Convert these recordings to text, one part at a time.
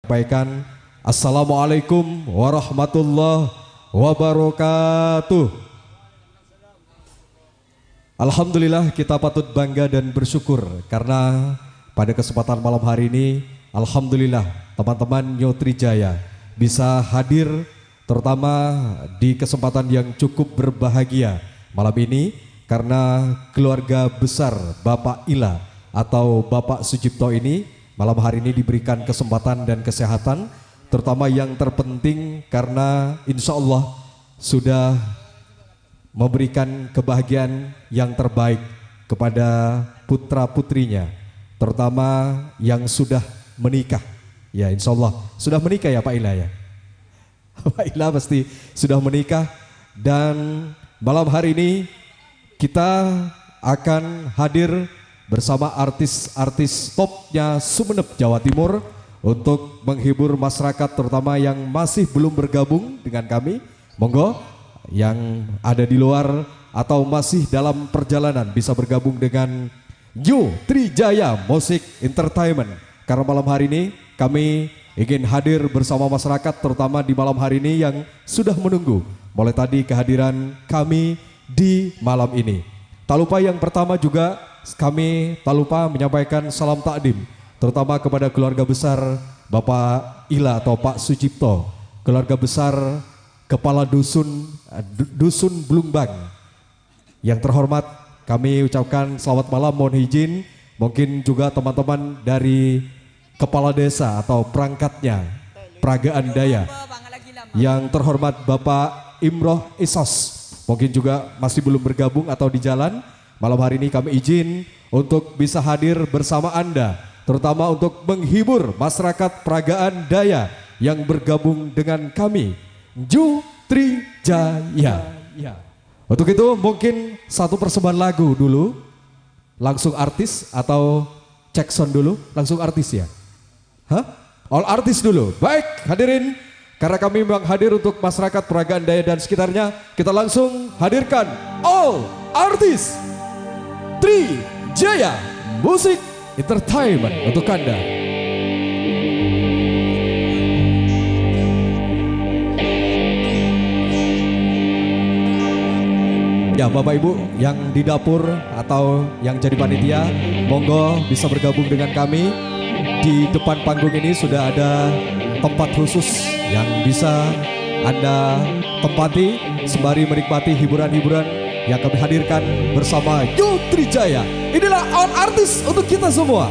Sampaikan Assalamualaikum warahmatullahi wabarakatuh. Alhamdulillah kita patut bangga dan bersyukur karena pada kesempatan malam hari ini alhamdulillah teman-teman Nyotrijaya bisa hadir terutama di kesempatan yang cukup berbahagia malam ini karena keluarga besar Bapak Ila atau Bapak Sujipto ini malam hari ini diberikan kesempatan dan kesehatan, terutama yang terpenting karena insya Allah sudah memberikan kebahagiaan yang terbaik kepada putra-putrinya, terutama yang sudah menikah. Ya insya Allah sudah menikah ya Pak Ila ya. Pak Ila pasti sudah menikah dan malam hari ini kita akan hadir bersama artis-artis topnya Sumeneb Jawa Timur untuk menghibur masyarakat terutama yang masih belum bergabung dengan kami. Monggo yang ada di luar atau masih dalam perjalanan bisa bergabung dengan Nyotrijaya Music Entertainment. Karena malam hari ini kami ingin hadir bersama masyarakat terutama di malam hari ini yang sudah menunggu mulai tadi kehadiran kami di malam ini. Tak lupa yang pertama juga kami tak lupa menyampaikan salam takdim terutama kepada keluarga besar Bapak Ila atau Pak Sujipto, keluarga besar Kepala Dusun Blumbang. Yang terhormat kami ucapkan selamat malam, mohon izin mungkin juga teman-teman dari Kepala Desa atau perangkatnya Peragaan Daya. Yang terhormat Bapak Imroh Isos mungkin juga masih belum bergabung atau di jalan. Malam hari ini kami izin untuk bisa hadir bersama Anda, terutama untuk menghibur masyarakat Peragaan Daya yang bergabung dengan kami, Nyotrijaya. Untuk itu mungkin satu persembahan lagu dulu, langsung artis atau cek sound dulu, langsung artis ya? Hah? All artis dulu, baik hadirin. Karena kami memang hadir untuk masyarakat Peragaan Daya dan sekitarnya, kita langsung hadirkan all artis Nyotrijaya Music Entertainment untuk Anda. Ya Bapak Ibu yang di dapur atau yang jadi panitia, monggo bisa bergabung dengan kami. Di depan panggung ini sudah ada tempat khusus yang bisa Anda tempati sembari menikmati hiburan-hiburan yang kami hadirkan bersama Nyotrijaya. Inilah all artis untuk kita semua.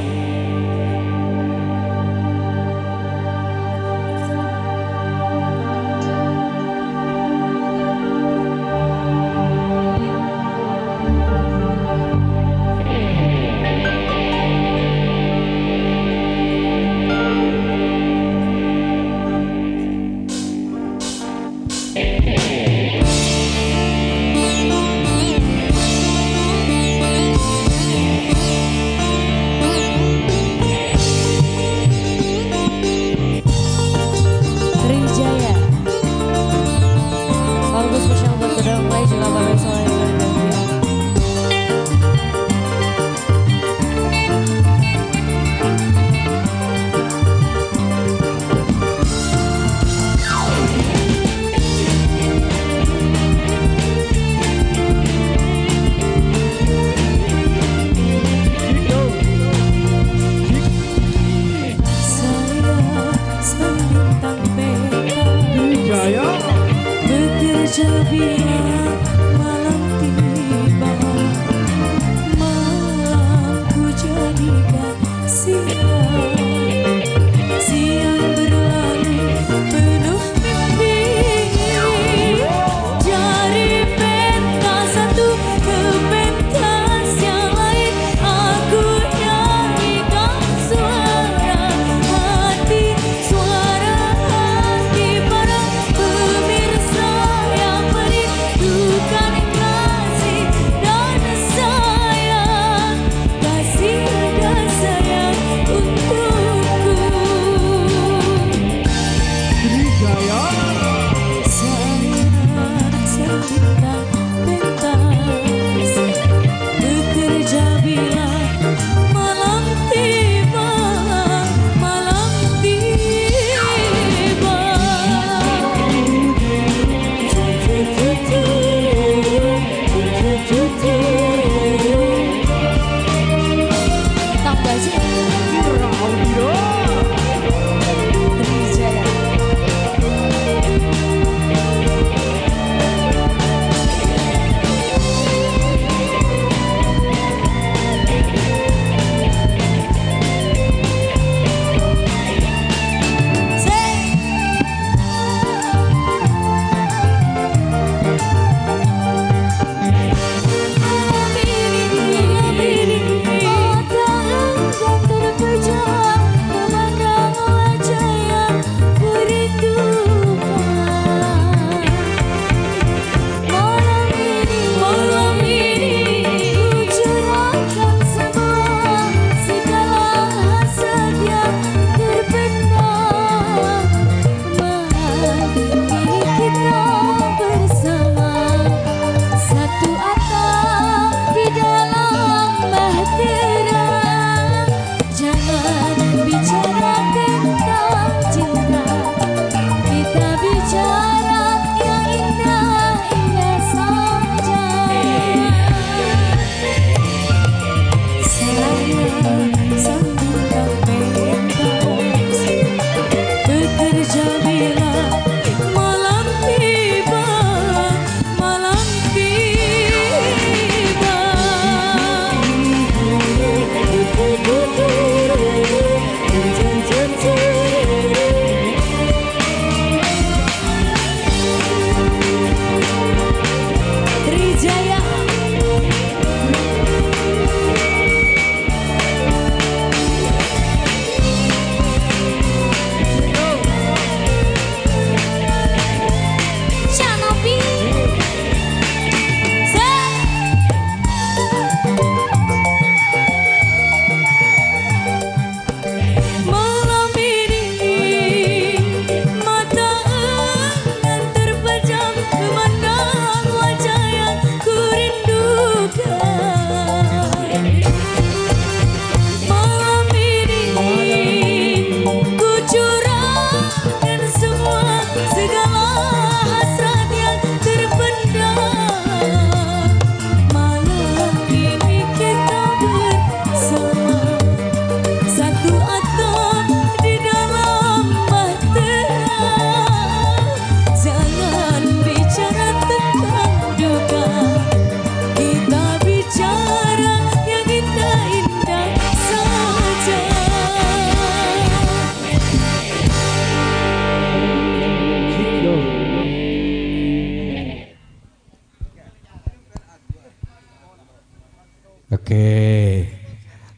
Oke,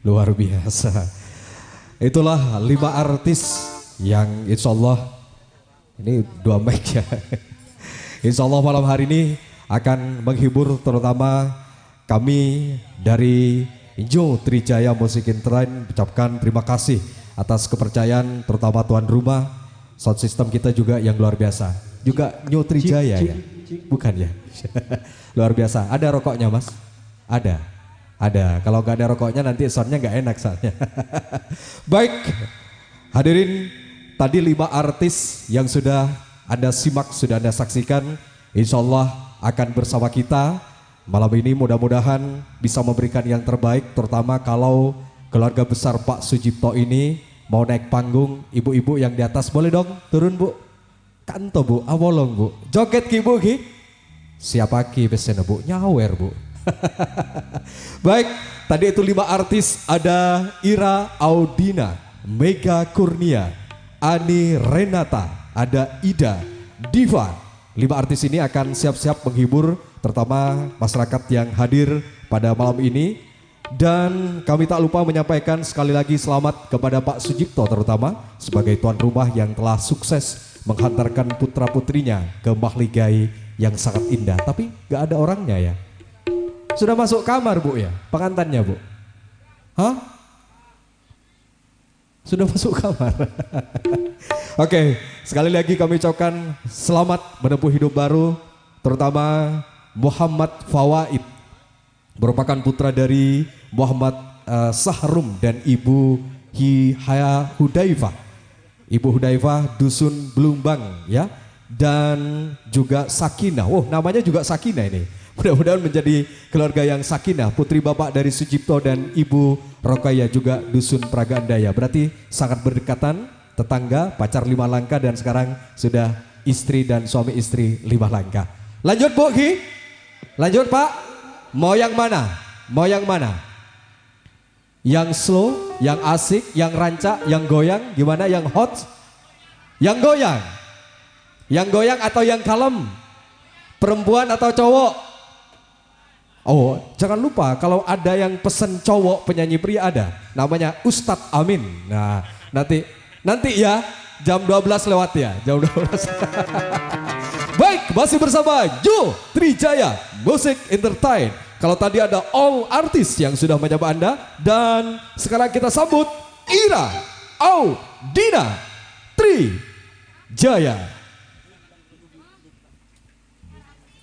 luar biasa. Itulah 5 artis yang insya Allah, ini 2 mic ya. Insya Allah malam hari ini akan menghibur terutama kami dari Nyo Trijaya Musik Entertain. Ucapkan terima kasih atas kepercayaan terutama tuan rumah. Sound system kita juga yang luar biasa. Juga Nyo Trijaya ya? Bukan ya? Luar biasa. Ada rokoknya mas? Ada. Ada, kalau nggak ada rokoknya nanti soundnya nggak enak soalnya. Baik, hadirin, tadi 5 artis yang sudah Anda simak, sudah Anda saksikan, insya Allah akan bersama kita malam ini. Mudah-mudahan bisa memberikan yang terbaik, terutama kalau keluarga besar Pak Sujipto ini mau naik panggung. Ibu-ibu yang di atas boleh dong turun bu, kanto bu, awolong bu, joget ki bu ki, siapa ki pesena bu, nyawer bu. Baik, tadi itu 5 artis, ada Ira Audina, Mega Kurnia, Ani Renata, ada Ida, Diva. 5 artis ini akan siap-siap menghibur terutama masyarakat yang hadir pada malam ini. Dan kami tak lupa menyampaikan sekali lagi selamat kepada Pak Sujipto terutama sebagai tuan rumah yang telah sukses menghantarkan putra-putrinya ke mahligai yang sangat indah. Tapi gak ada orangnya ya. Sudah masuk kamar bu ya, pengantannya bu? Hah? Sudah masuk kamar. Oke, sekali lagi kami ucapkan selamat menempuh hidup baru, terutama Muhammad Fawaid, merupakan putra dari Muhammad Sahrum dan Ibu Haya Hudaifah. Ibu Hudaifah dusun Belumbang ya, dan juga Sakinah. Oh, namanya juga Sakinah ini. Mudah-mudahan menjadi keluarga yang sakinah. Putri bapak dari Sujipto dan Ibu Rokaya juga dusun Pragandaya. Berarti sangat berdekatan, tetangga, pacar 5 langkah dan sekarang sudah istri dan suami istri 5 langkah. Lanjut Bu Ki, lanjut Pak. Mau yang mana? Mau yang mana? Yang slow, yang asik, yang rancak, yang goyang, gimana? Yang hot? Yang goyang? Yang goyang atau yang kalem? Perempuan atau cowok? Oh, jangan lupa kalau ada yang pesen cowok penyanyi pria ada, namanya Ustadz Amin. Nah, nanti ya jam 12 lewat ya, jam 12. Baik, masih bersama Nyo Trijaya Musik Entertain. Kalau tadi ada all artis yang sudah menyapa Anda, dan sekarang kita sambut Ira Audina Trijaya.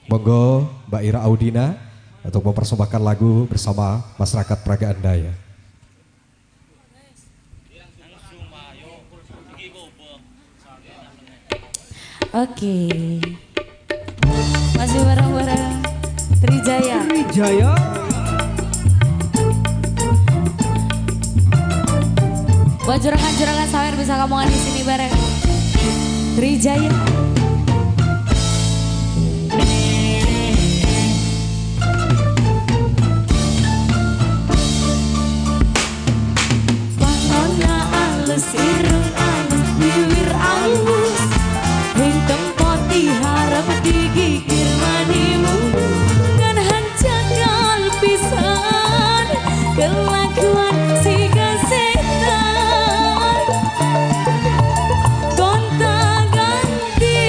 Monggo Mbak Ira Audina untuk mempersembahkan lagu bersama masyarakat Pragandaya. Oke, masih bareng-bareng Trijaya. Trijaya. Buat juragan-juragan sawer bisa kamu di sini bareng Trijaya. Irung alus, bibir alus, hing tempat diharap digigir manimu, kan hancakan pisan kelakuan si kesetan, gonta ganti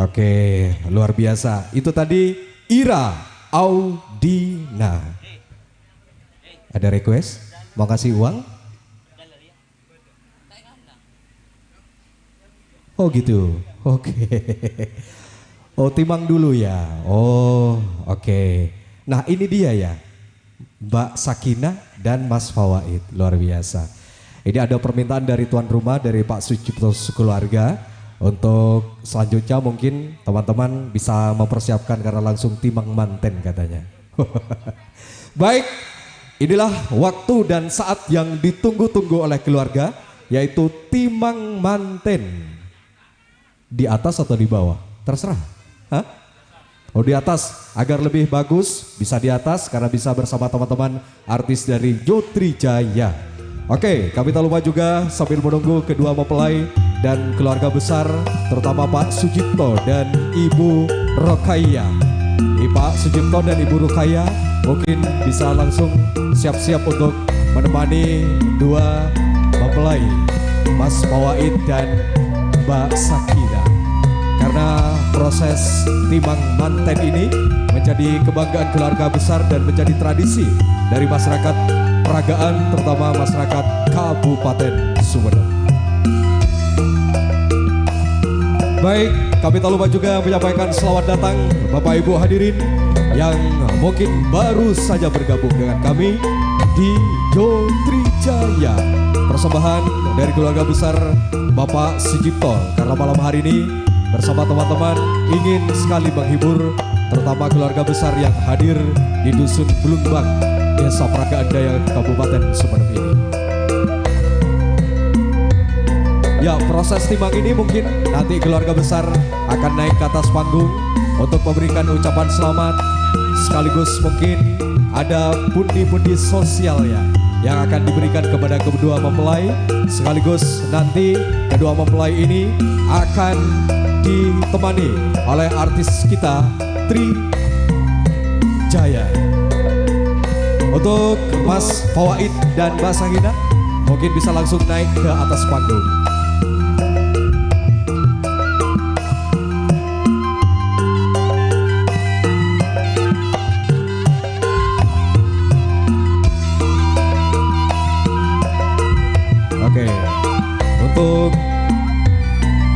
Oke, luar biasa. Itu tadi Ira Audina. Ada request? Mau kasih uang? Oh gitu. Oke. Oh, timang dulu ya. Oh, oke. Nah, ini dia ya. Mbak Sakinah dan Mas Fawaid. Luar biasa. Ini ada permintaan dari tuan rumah, dari Pak Sucipto sekeluarga. Untuk selanjutnya mungkin teman-teman bisa mempersiapkan karena langsung timang manten katanya. Baik, inilah waktu dan saat yang ditunggu-tunggu oleh keluarga, yaitu timang manten. Di atas atau di bawah? Terserah. Hah? Oh, di atas, agar lebih bagus bisa di atas karena bisa bersama teman-teman artis dari Nyotri Jaya. Oke, kami tak lupa juga sambil menunggu kedua mempelai dan keluarga besar, terutama Pak Sujipto dan Ibu Rokaya. Pak Sujipto dan Ibu Rokaya mungkin bisa langsung siap-siap untuk menemani dua mempelai, Mas Fawaid dan Mbak Sakinah. Karena proses timang manten ini menjadi kebanggaan keluarga besar dan menjadi tradisi dari masyarakat peragaan, terutama masyarakat Kabupaten Sumedang. Baik, kami tak lupa juga menyampaikan selamat datang Bapak Ibu hadirin yang mungkin baru saja bergabung dengan kami di Nyotri Jaya. Persembahan dari keluarga besar Bapak Sujipto, karena malam hari ini bersama teman-teman ingin sekali menghibur terutama keluarga besar yang hadir di Dusun Blumbang, Desa Peragaan Daya, Kabupaten Sumedang ini. Ya, proses timang ini mungkin nanti keluarga besar akan naik ke atas panggung untuk memberikan ucapan selamat, sekaligus mungkin ada pundi-pundi sosial ya yang akan diberikan kepada kedua mempelai, sekaligus nanti kedua mempelai ini akan ditemani oleh artis kita Tri Jaya. Untuk Mas Fawaid dan Mbak Sakinah mungkin bisa langsung naik ke atas panggung. Oke, untuk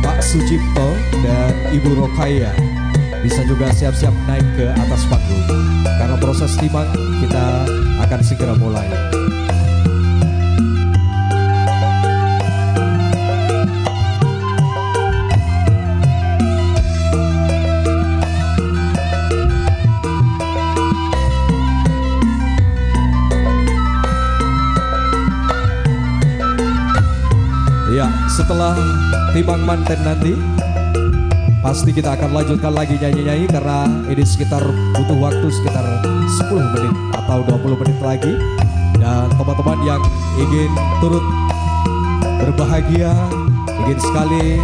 Pak Sujipto dan Ibu Rokaya bisa juga siap-siap naik ke atas panggung karena proses timang kita akan segera mulai. Ya, setelah timang manten nanti pasti kita akan lanjutkan lagi nyanyi-nyanyi karena ini sekitar butuh waktu sekitar 10 menit atau 20 menit lagi. Dan teman-teman yang ingin turut berbahagia, ingin sekali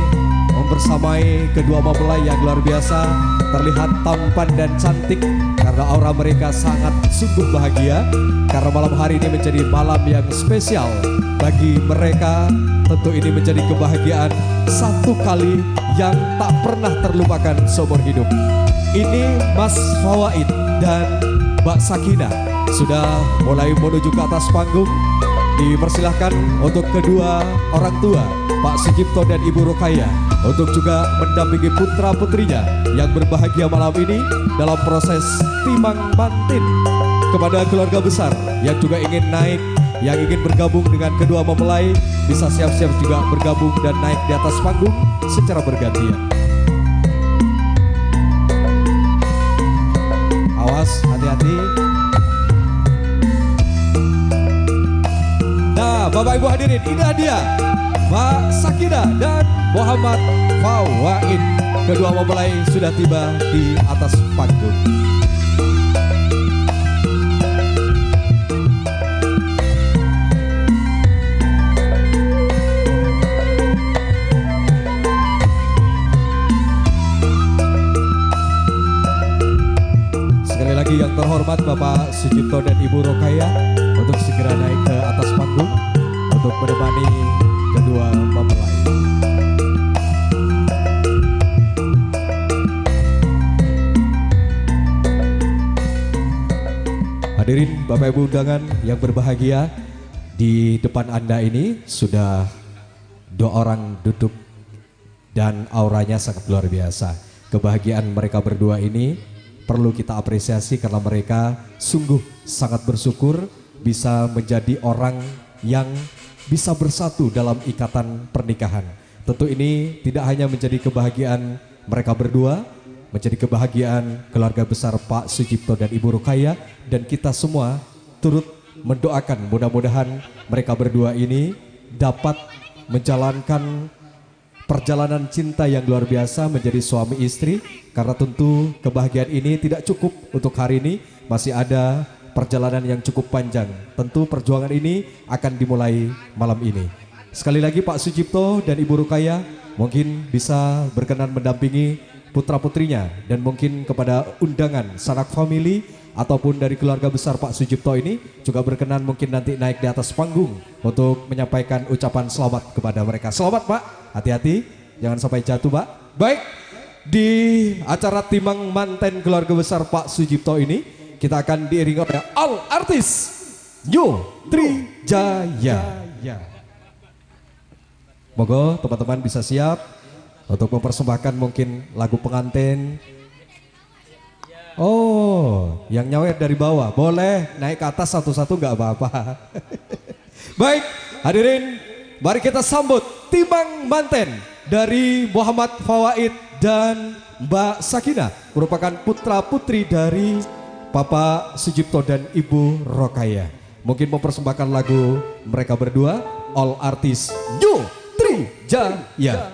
membersamai kedua mempelai yang luar biasa, terlihat tampan dan cantik karena aura mereka sangat sungguh bahagia karena malam hari ini menjadi malam yang spesial bagi mereka. Tentu ini menjadi kebahagiaan satu kali yang tak pernah terlupakan seumur hidup. Ini Mas Fawaid dan Mbak Sakinah sudah mulai menuju ke atas panggung. Dipersilahkan untuk kedua orang tua Pak Sujipto dan Ibu Rokaya untuk juga mendampingi putra-putrinya yang berbahagia malam ini dalam proses timang manten. Kepada keluarga besar yang juga ingin naik, yang ingin bergabung dengan kedua mempelai, bisa siap-siap juga bergabung dan naik di atas panggung secara bergantian. Awas, hati-hati. Nah, Bapak Ibu hadirin, inilah dia Mbak Sakinah dan Muhammad Fawaid. Kedua mempelai sudah tiba di atas panggung. Yang terhormat Bapak Sujipto dan Ibu Rokaya untuk segera naik ke atas panggung untuk menemani kedua mempelai. Bapak Ibu undangan yang berbahagia, di depan Anda ini sudah 2 orang duduk dan auranya sangat luar biasa. Kebahagiaan mereka berdua ini perlu kita apresiasi karena mereka sungguh sangat bersyukur bisa menjadi orang yang bisa bersatu dalam ikatan pernikahan. Tentu ini tidak hanya menjadi kebahagiaan mereka berdua, menjadi kebahagiaan keluarga besar Pak Sujipto dan Ibu Rukaya, dan kita semua turut mendoakan mudah-mudahan mereka berdua ini dapat menjalankan perjalanan cinta yang luar biasa menjadi suami istri, karena tentu kebahagiaan ini tidak cukup untuk hari ini, masih ada perjalanan yang cukup panjang. Tentu perjuangan ini akan dimulai malam ini. Sekali lagi Pak Sujipto dan Ibu Rukaya mungkin bisa berkenan mendampingi putra-putrinya, dan mungkin kepada undangan sanak family ataupun dari keluarga besar Pak Sujipto ini juga berkenan mungkin nanti naik di atas panggung untuk menyampaikan ucapan selamat kepada mereka. Selamat Pak, hati-hati jangan sampai jatuh Pak. Baik, di acara Timang Manten keluarga besar Pak Sujipto ini kita akan diiringi oleh all artis Nyotrijaya. Moga teman-teman bisa siap untuk mempersembahkan mungkin lagu pengantin. Oh, yang nyawet dari bawah boleh naik ke atas satu-satu nggak apa-apa. Baik, hadirin, mari kita sambut Timang Manten dari Muhammad Fawaid dan Mbak Sakina, merupakan putra-putri dari Bapak Sujipto dan Ibu Rokaya. Mungkin mempersembahkan lagu mereka berdua, all artis Nyotrijaya.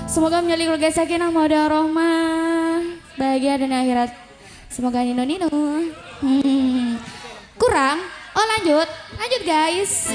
Semoga menjadi keluarga sakinah mawaddah rahmah, bahagia dan akhirat. Semoga nino. Kurang? Oh lanjut guys.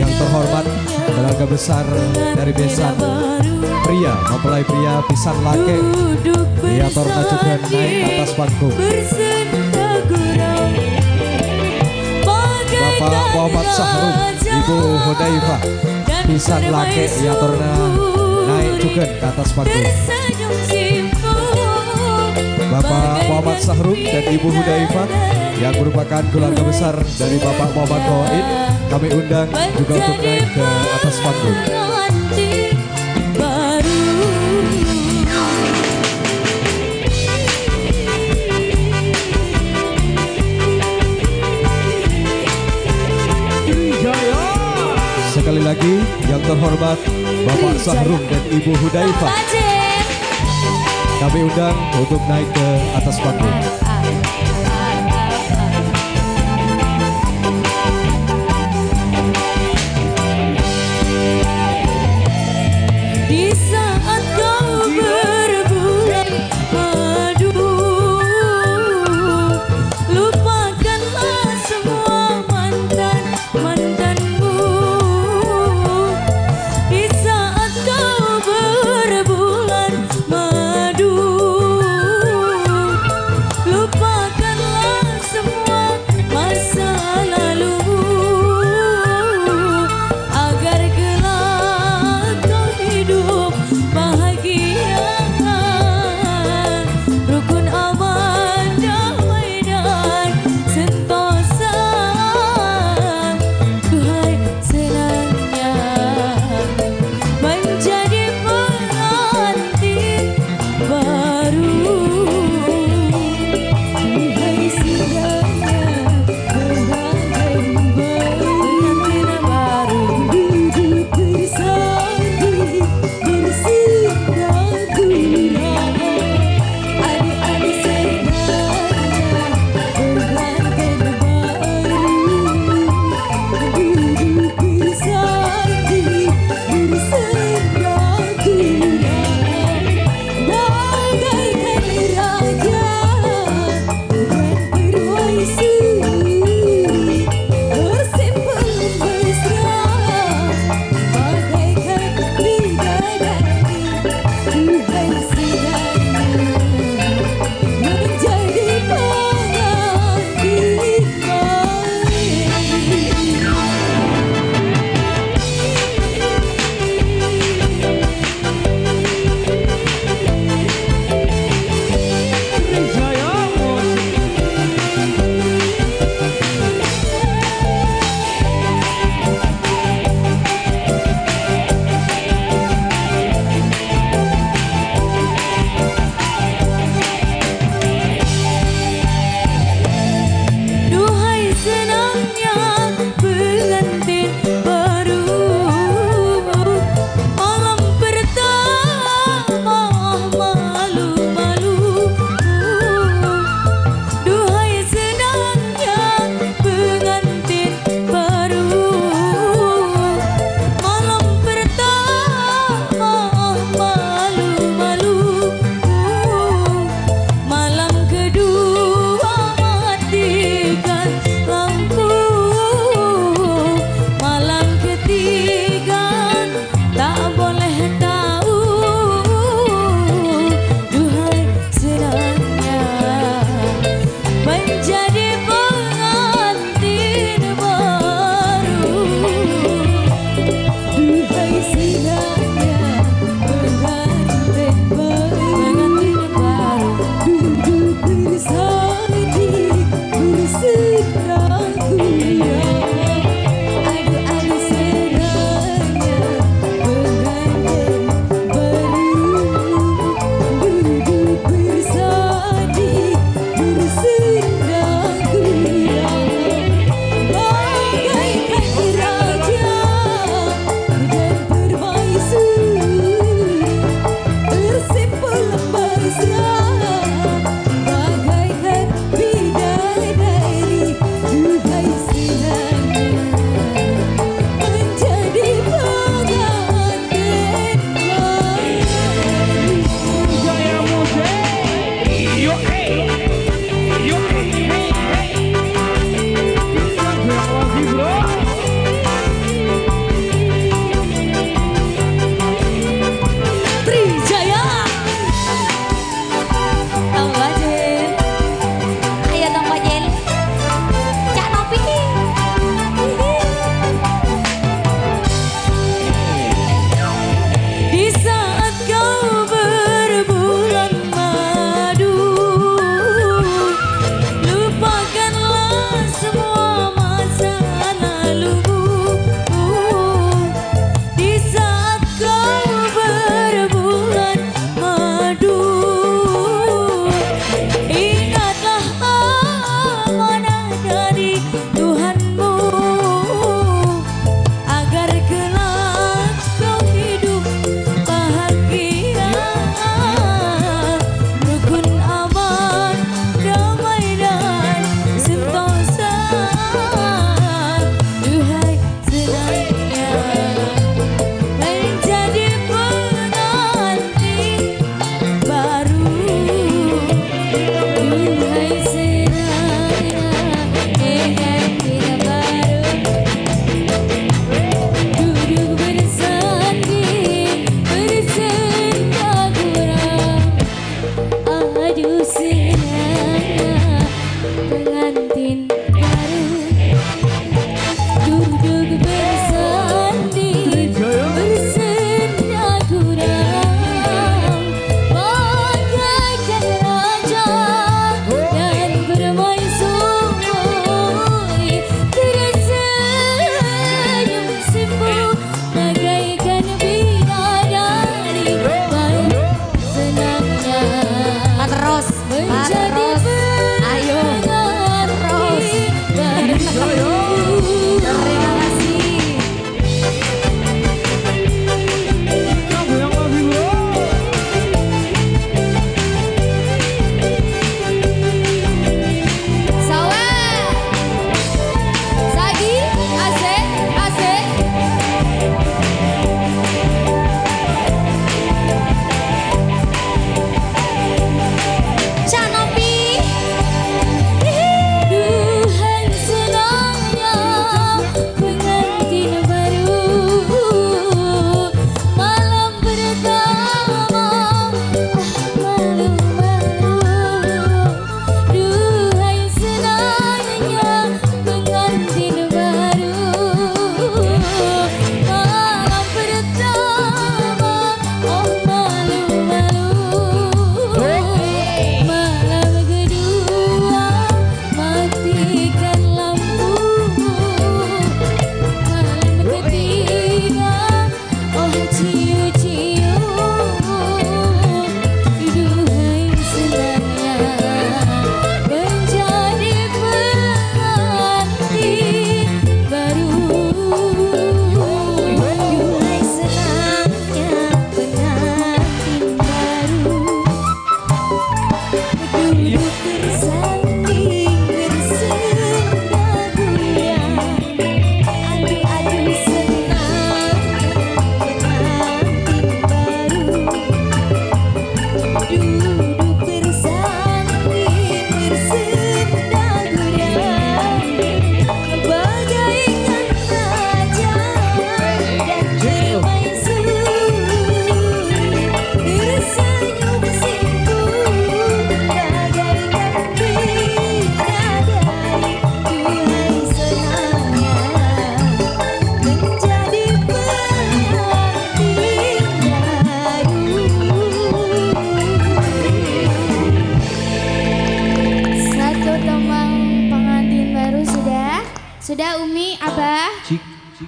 Yang terhormat keluarga besar dari Besan Pria, mempelai pria Pisan Lake, Diator Majukan naik atas panggung. Bapak Muhammad Sahrum, Ibu Hudaifah, Pisan Lake, Diatorna naik juga ke atas panggung. Bapak Muhammad Sahrum dan Ibu Hudaifah yang merupakan keluarga besar dari Bapak Muhammad Koid, kami undang juga untuk naik ke atas panggung. Sekali lagi yang terhormat Bapak Sahrum dan Ibu Hudaifah, kami undang untuk naik ke atas panggung. Lupa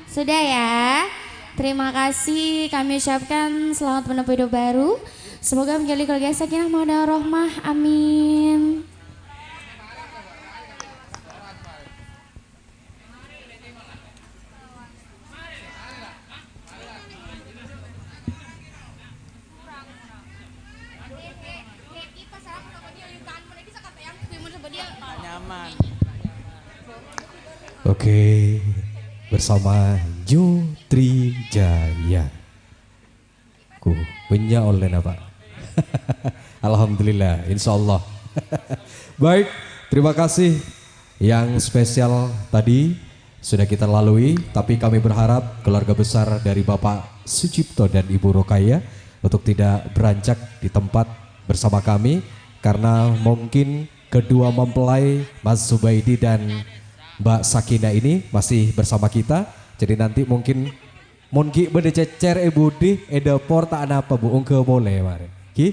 Sudah ya. Terima kasih kami ucapkan selamat menempuh hidup baru. Semoga menjadi keluarga sakinah mawaddah warahmah. Amin. Oke, bersama Nutrijaya. Ku punya oleh apa? Alhamdulillah, insya Allah. Baik, terima kasih yang spesial tadi sudah kita lalui. Tapi kami berharap keluarga besar dari Bapak Sucipto dan Ibu Rokaya untuk tidak beranjak di tempat bersama kami. Karena mungkin kedua mempelai Mas Zubaidi dan Mbak Sakina ini masih bersama kita. Jadi nanti mungkin berdececer Budi edapor tak apa bu ungke boleh mare. Ki?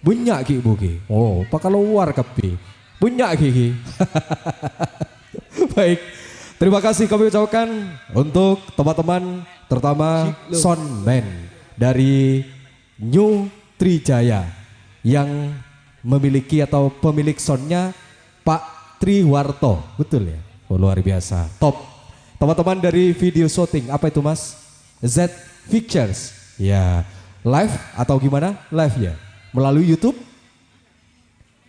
Bunyak ki bu ki. Oh, pak luar kapi. Bunyak ki. Baik. Terima kasih kami ucapkan untuk teman-teman terutama soundman dari Nutrijaya yang memiliki atau pemilik soundnya Pak Triwarto, betul ya? Oh, luar biasa, top. Teman-teman dari video shooting, apa itu mas? Z Pictures, ya live atau gimana? Live ya? Melalui YouTube?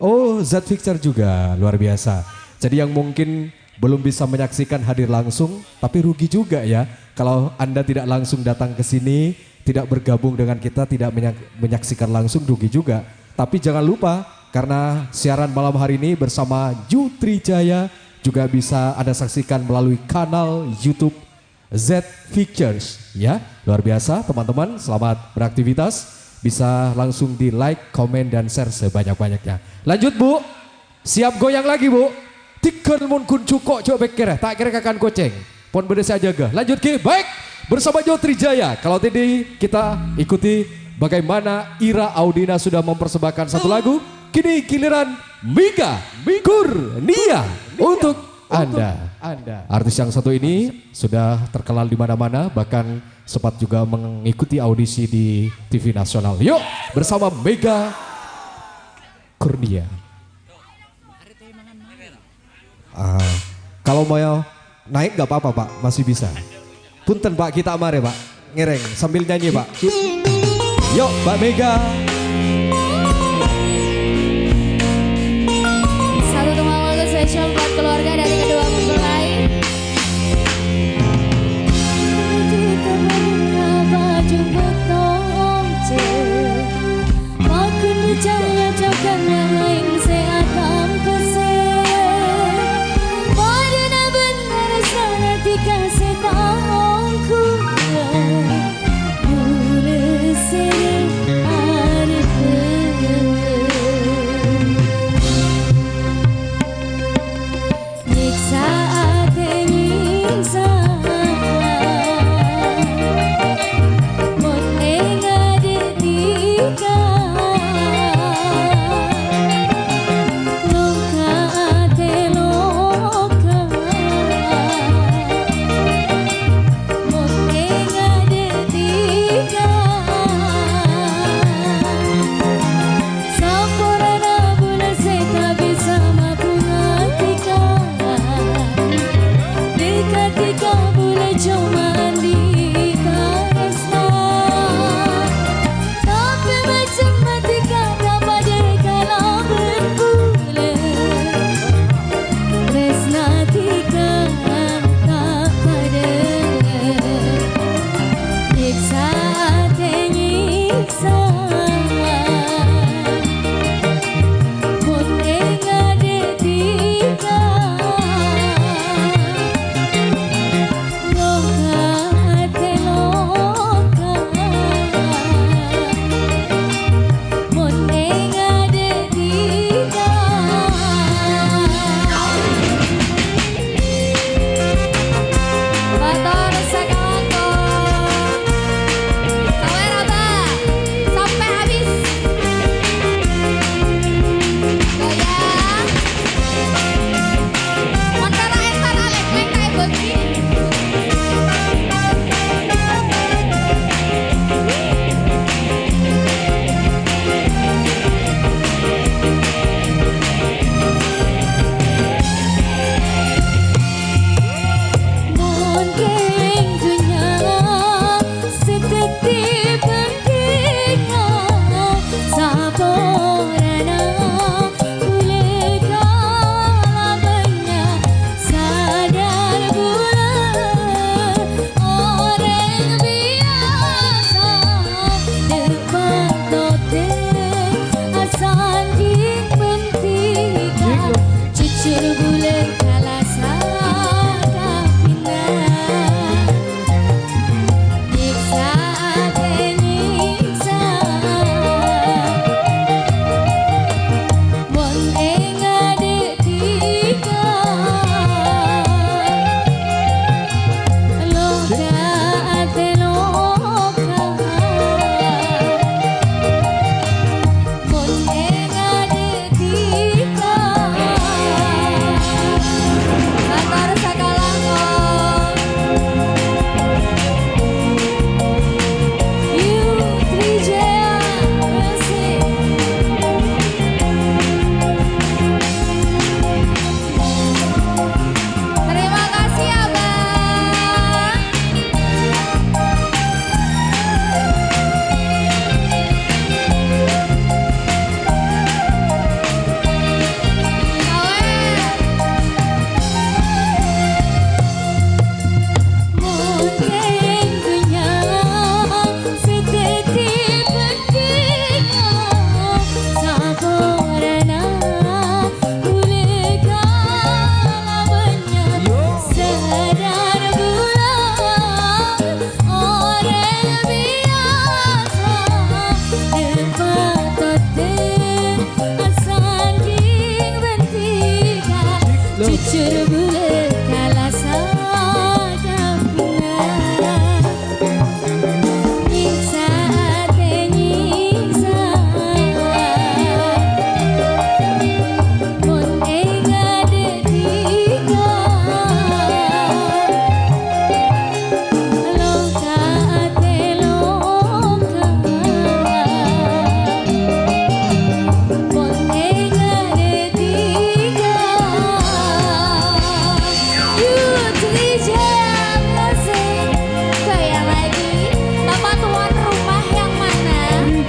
Oh Z Pictures juga, luar biasa. Jadi yang mungkin belum bisa menyaksikan hadir langsung, tapi rugi juga ya. Kalau Anda tidak langsung datang ke sini, tidak bergabung dengan kita, tidak menyaksikan langsung, rugi juga. Tapi jangan lupa, karena siaran malam hari ini bersama Nutrijaya juga bisa Anda saksikan melalui kanal YouTube Z Pictures ya. Luar biasa teman-teman, selamat beraktivitas. Bisa langsung di like, komen dan share sebanyak-banyaknya. Lanjut Bu, siap goyang lagi Bu. Tiker mun kun cukok coba bekir tak kira kakan koceng. Pon beda saya jaga. Lanjut Ki, baik bersama Nutrijaya. Kalau tadi kita ikuti bagaimana Ira Audina sudah mempersembahkan satu lagu. Kini giliran Mega Kurnia untuk Anda. Artis yang satu ini sudah terkenal di mana-mana, bahkan sempat juga mengikuti audisi di TV nasional. Yuk bersama Mega Kurnia. Kalau mau naik gak apa-apa Pak, masih bisa. Punten Pak, kita amare Pak, ngereng sambil nyanyi Pak. Yuk Mbak Mega. Spesial buat keluarga dari kedua mempelai.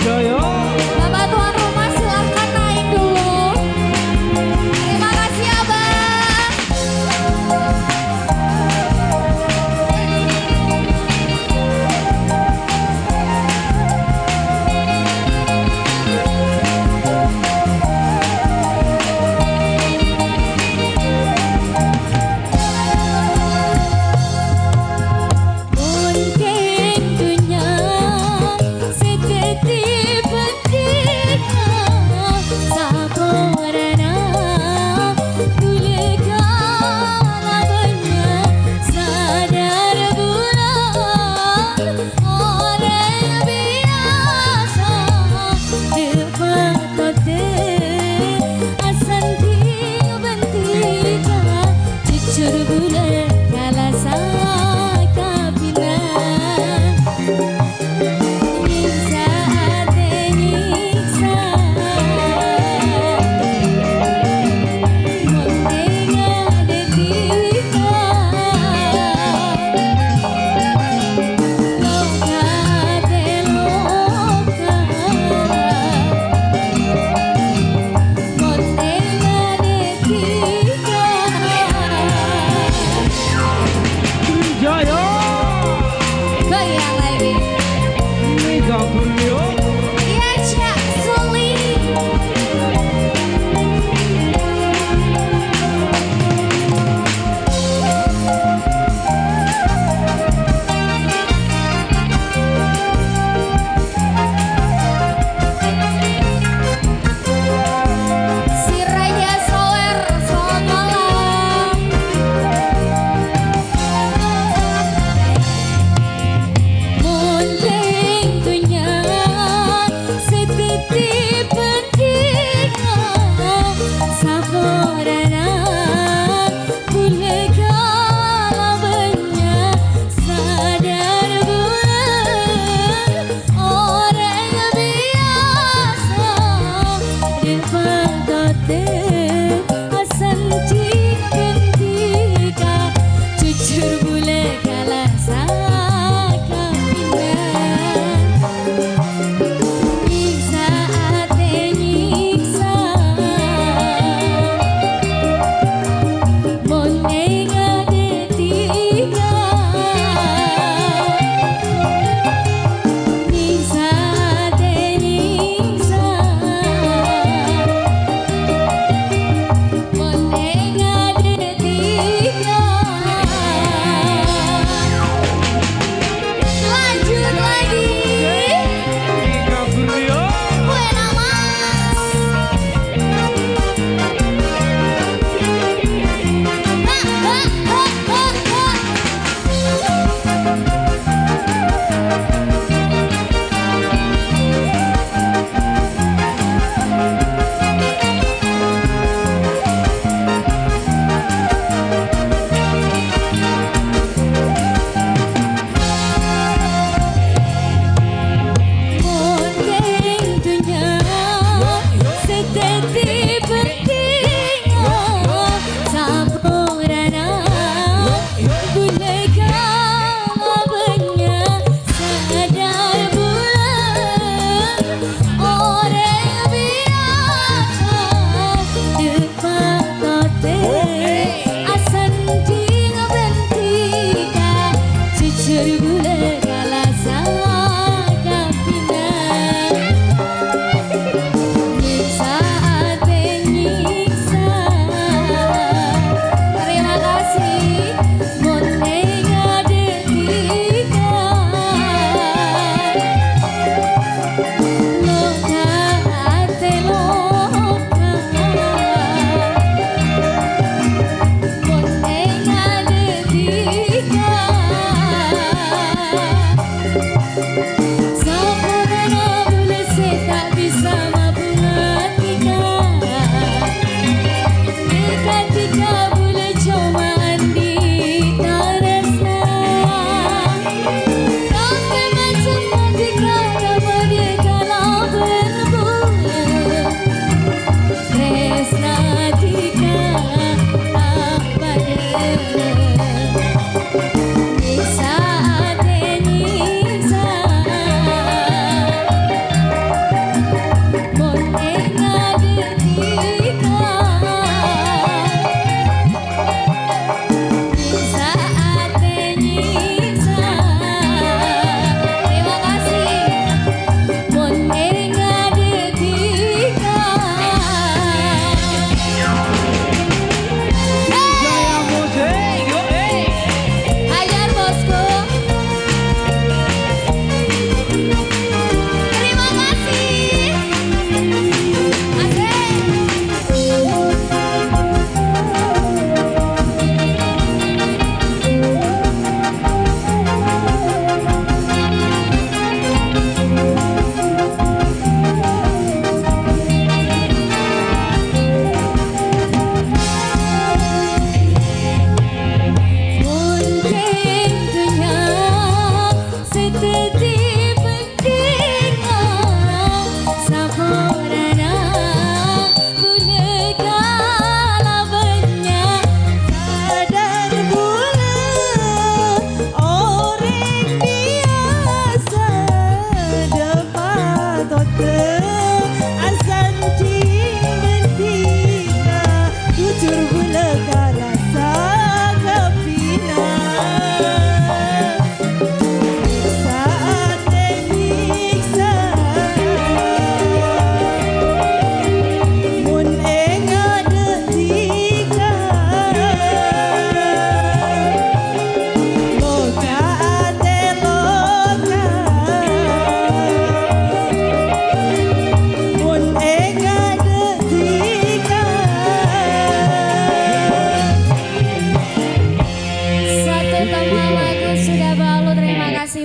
Jaya. Bapak tuan rumah silahkan naik dulu. Terima kasih Abang. Mungkin dunia seketika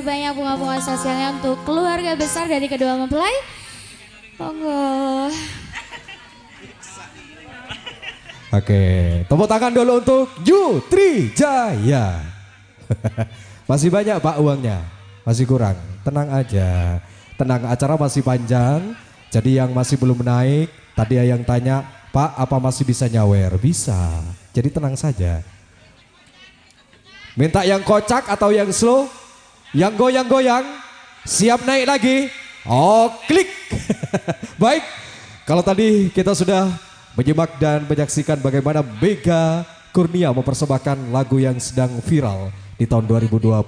Banyak bunga-bunga sosialnya untuk keluarga besar dari kedua mempelai. Monggo. Oke, tepuk tangan dulu untuk Nutrijaya. Masih banyak Pak uangnya, masih kurang. Tenang aja, tenang, acara masih panjang. Jadi yang masih belum naik, tadi yang tanya, Pak apa masih bisa nyawer? Bisa, jadi tenang saja. Minta yang kocak atau yang slow? Yang goyang-goyang, siap naik lagi. Oh, klik. Baik, kalau tadi kita sudah menyimak dan menyaksikan bagaimana Mega Kurnia mempersembahkan lagu yang sedang viral di tahun 2022,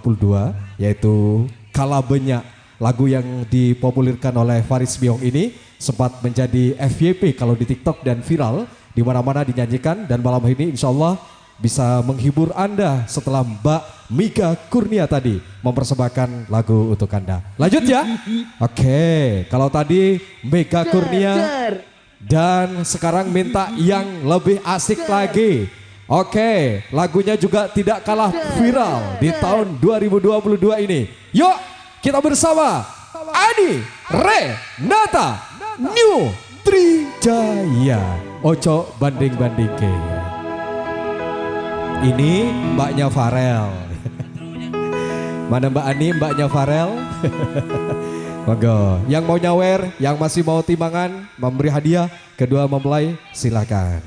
yaitu Kala Benyak. Lagu yang dipopulerkan oleh Faris Biong ini sempat menjadi FYP kalau di TikTok dan viral di mana-mana dinyanyikan, dan malam ini insya Allah bisa menghibur Anda setelah Mbak Mega Kurnia tadi mempersembahkan lagu untuk Anda. Lanjut ya. Oke, kalau tadi Mega Kurnia dan sekarang minta yang lebih asik lagi. Oke, lagunya juga tidak kalah viral di tahun 2022 ini. Yuk kita bersama Ani Renata Nutrijaya. Ojo banding-bandingke. Ini mbaknya Farel. Mana Mbak Ani, mbaknya Farel? Monggo, yang mau nyawer, yang masih mau timbangan, memberi hadiah, kedua mempelai, silakan.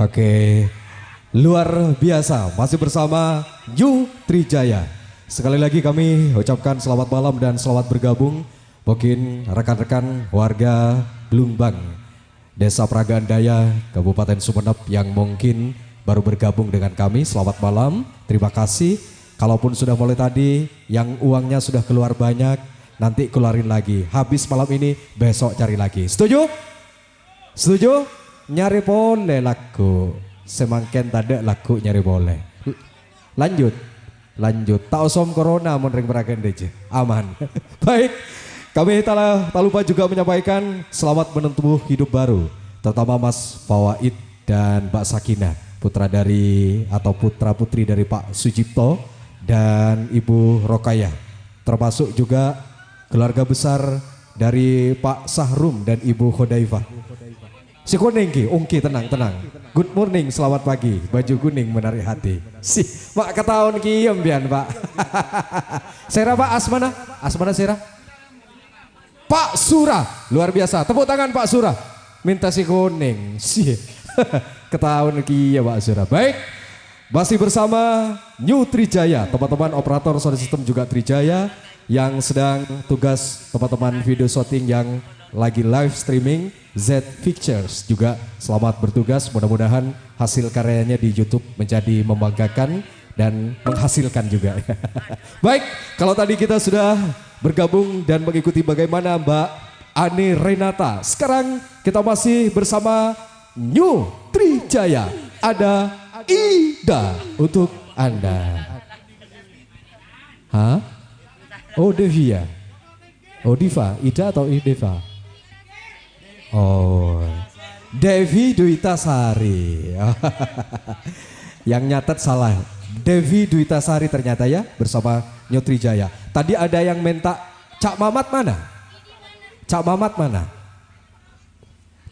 Oke, luar biasa. Masih bersama New Trijaya. Sekali lagi kami ucapkan selamat malam dan selamat bergabung. Mungkin rekan-rekan warga Blumbang, Desa Peragaan Daya, Kabupaten Sumeneb yang mungkin baru bergabung dengan kami. Selamat malam, terima kasih. Kalaupun sudah mulai tadi, yang uangnya sudah keluar banyak, nanti keluarin lagi. Habis malam ini, besok cari lagi. Setuju? Setuju? Nyari boleh laku. Semangken tadi laku nyari boleh. Lanjut. Lanjut. Tak osom corona menring Peragaan DJ. Aman. Baik. Kami tak lupa juga menyampaikan selamat menempuh hidup baru. Terutama Mas Fawaid dan Mbak Sakinah. Putra dari atau putra putri dari Pak Sujipto dan Ibu Rokayah. Termasuk juga keluarga besar dari Pak Sahrum dan Ibu Khodaifah. Si kuning ki, ungki tenang. Good morning, selamat pagi. Baju kuning menarik hati. Si, mak ketahuan ki embian Pak. Sera Pak Asmana, Sera. Pak Surah, luar biasa. Tepuk tangan Pak Surah. Minta si kuning. Si, ketahuan ki ya Pak Surah. Baik, masih bersama New Trijaya, teman-teman operator sound system juga Trijaya yang sedang tugas teman-teman video shooting yang lagi live streaming. Z Pictures juga selamat bertugas, mudah-mudahan hasil karyanya di YouTube menjadi membanggakan dan menghasilkan juga. Baik, kalau tadi kita sudah bergabung dan mengikuti bagaimana Mbak Ani Renata, sekarang kita masih bersama New Trijaya. Ada Ida untuk Anda. Hah? Oh Devia. Oh Diva, Ida atau Deva? Oh, Devi Duitasari. Yang nyatet salah. Devi Duitasari ternyata ya bersama New Trijaya. Tadi ada yang minta Cak Mamat mana? Cak Mamat mana?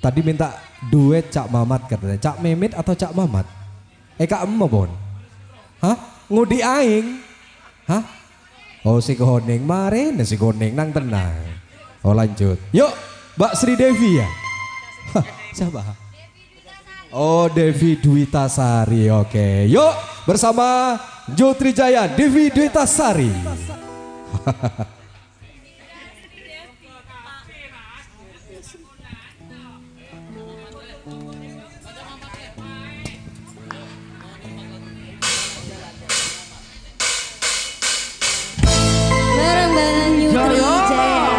Tadi minta duet Cak Mamat katanya. Cak Memit atau Cak Mamat? Kak Emma Bon. Hah? Ngudi aing? Hah? Oh si Goning, maren si Goning nang tenang. Oh lanjut. Yuk Mbak Sri Devi ya? Hah, siapa? Oh Devi Duitasari, oke. Yuk bersama New Trijaya, Devi Duitasari. Bareng-bareng New Trijaya.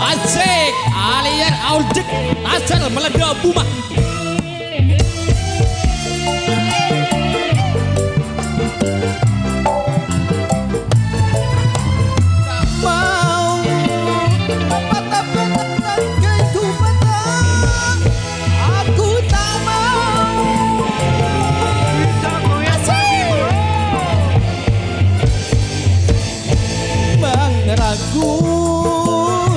Asik, alian aujek, asal meledak bumah.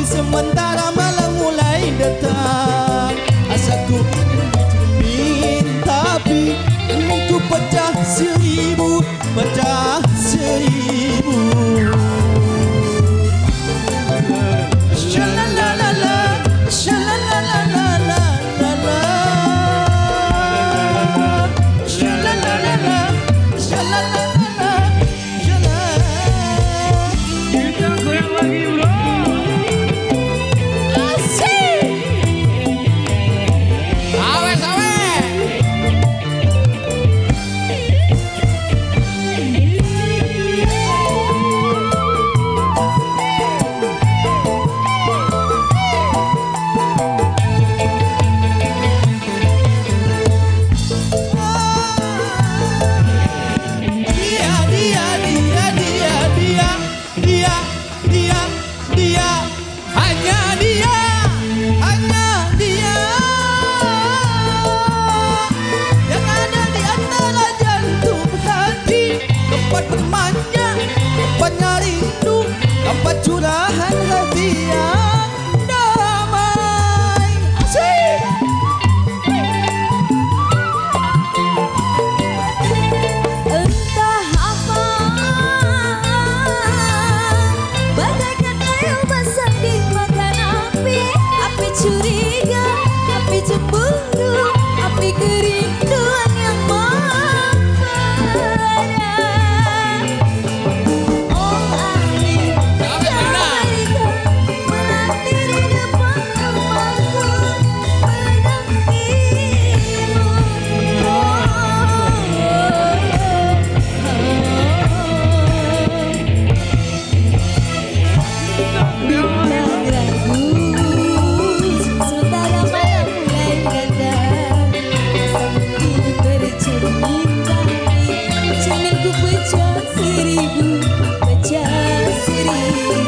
Sementara malam mulai datang, asaku ingin bercermin, tapi inginku pecah seribu, pecah seribu. Shalalalala, shalalalala, shalalalala, shalalalala, Kita goyang lagi bro. curahan hati yang damai. Asik. Entah apa, bagaikan kayu basah dimakan api, api curiga, api cemburu, api kerinduan yang membara. Oh angin, jauhkan melati di depan rumahku, menantimu. Bintang ragu, sementara malam mulai datang, seperti bercermin tapi cerminku pecah seribu, pecah seribu.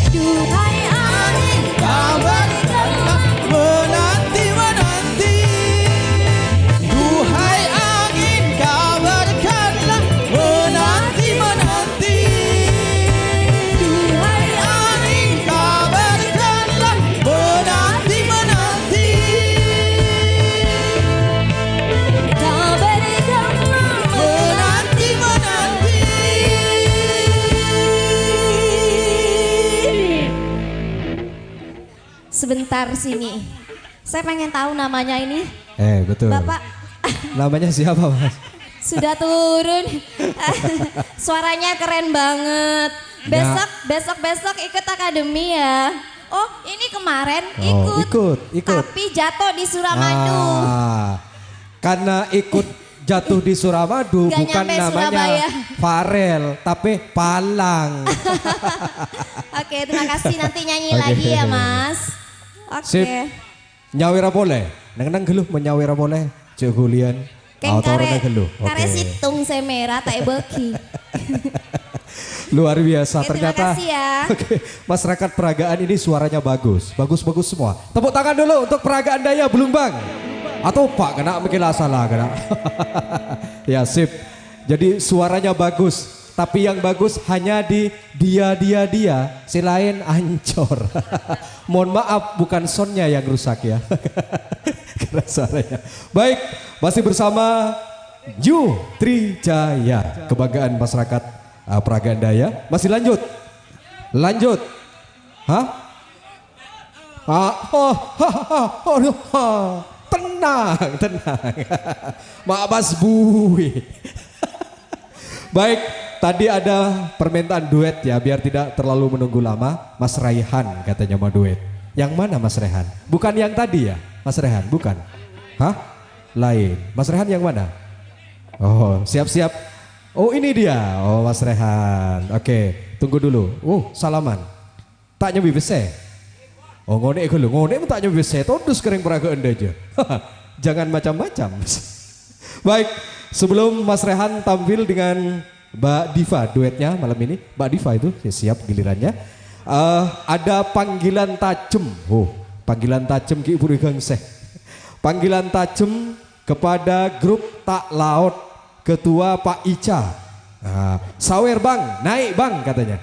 Duhai angin, Kabarkanlah menanti-menanti. Duhai angin, kabarkanlah menanti-menanti. Duhai angin, kabarkanlah menanti-menanti. kabarkanlah Menanti-menanti. Sebentar sini, saya pengen tahu namanya ini. Betul. Bapak Namanya siapa, Mas? sudah turun. Suaranya keren banget. Besok ikut akademi ya. Oh ini kemarin Oh, ikut. Tapi jatuh di Suramadu. Karena ikut jatuh di Suramadu Nggak bukan nyampe namanya Surabaya. Farel, tapi Palang. Oke terima kasih, nanti nyanyi Oke. lagi ya Mas. Oke. Sip. Nyawira boleh. Nang geluh menyawira boleh. Cek gulian. Keng kare geluh. kare situng semera tak beki. Luar biasa Oke, terima ternyata. kasih ya. Oke, masyarakat peragaan ini suaranya bagus. Bagus-bagus semua. Tepuk tangan dulu untuk peragaan Daya Belumbang. Atau Pak kena mungkin salah kena. Ya sip. Jadi suaranya bagus. Tapi yang bagus hanya di dia. Si lain ancor. Mohon maaf bukan soundnya yang rusak ya. Karena suaranya. Baik, masih bersama Yu Trijaya. Kebanggaan masyarakat peragaan Daya. Masih lanjut. Hah? Tenang. Mak Mas Bui. Baik, tadi ada permintaan duet ya, biar tidak terlalu menunggu lama. Mas Raihan katanya mau duet. Yang mana Mas Rehan? Bukan yang tadi ya, Mas Rehan, bukan? Hah? lain. Mas Rehan yang mana? Oh, siap-siap. Oh, ini dia. Oh, Mas Rehan. Oke, tunggu dulu. Salaman. Tak nyobi bese. Oh, ngone lu. Ngone tak nyobi bese. Todus kering peraga anda aja. Jangan macam-macam. Baik, sebelum Mas Rehan tampil dengan Mbak Diva duetnya malam ini. Mbak Diva itu siap gilirannya. Ada panggilan tajem. Panggilan tajem ki Ibu Gangseh. Panggilan tajem kepada grup Tak Laut Ketua Pak Ica. Sawer bang, naik bang katanya.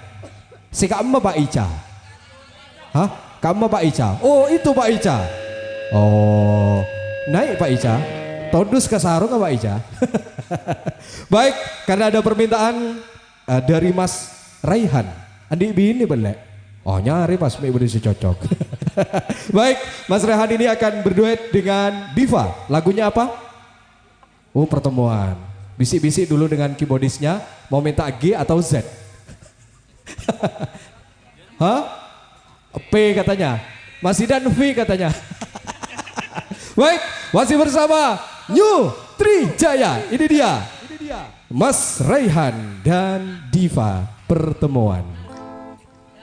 Si kamu Pak Ica. Hah? Kamu Pak Ica? Oh itu Pak Ica. Oh naik Pak Ica. Todus ke sarung Pak Ica. Baik, karena ada permintaan dari Mas Raihan. Adik bini belek. Oh nyari pas beri si cocok. Baik, Mas Rehan ini akan berduet dengan Diva. Lagunya apa? Oh pertemuan. Bisik-bisik dulu dengan keyboardisnya. Mau minta G atau Z? Hah? P katanya. Mas Idan V katanya. Baik, masih bersama New Trijaya. Ini dia. Mas Raihan dan Diva pertemuan.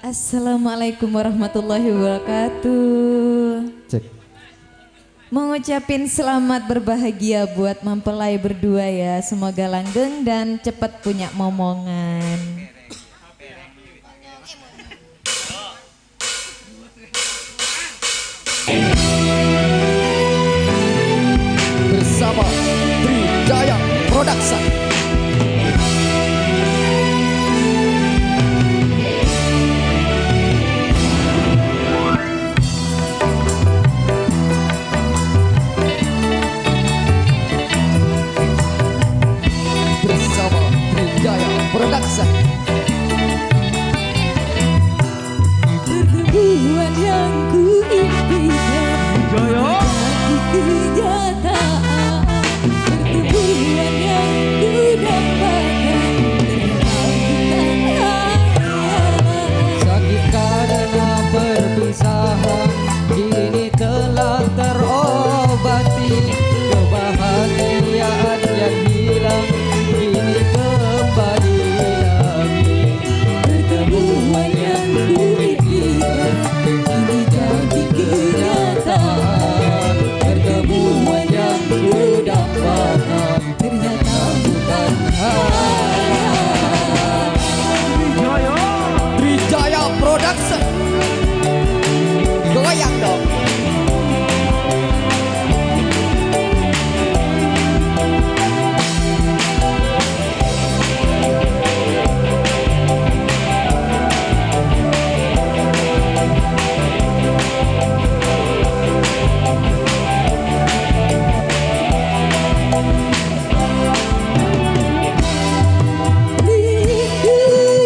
Assalamualaikum warahmatullahi wabarakatuh. Cek. Mengucapin selamat berbahagia buat mempelai berdua ya. Semoga langgeng dan cepat punya momongan. Bersama Trijaya Production. Production. Pertemuan yang ku impikan menjadi kenyataan. Pertemuan yang ku dapatkan ternyata bukan Sakit karena perpisahan kini telah terobati. Kebahagiaan yang hilang kini kembali lagi. pertemuan yang ku impikan kini jadi kenyataan. Pertemuan yang ku dapatkan Ternyata bukan hayal. Trijaya Production. Goyang dong.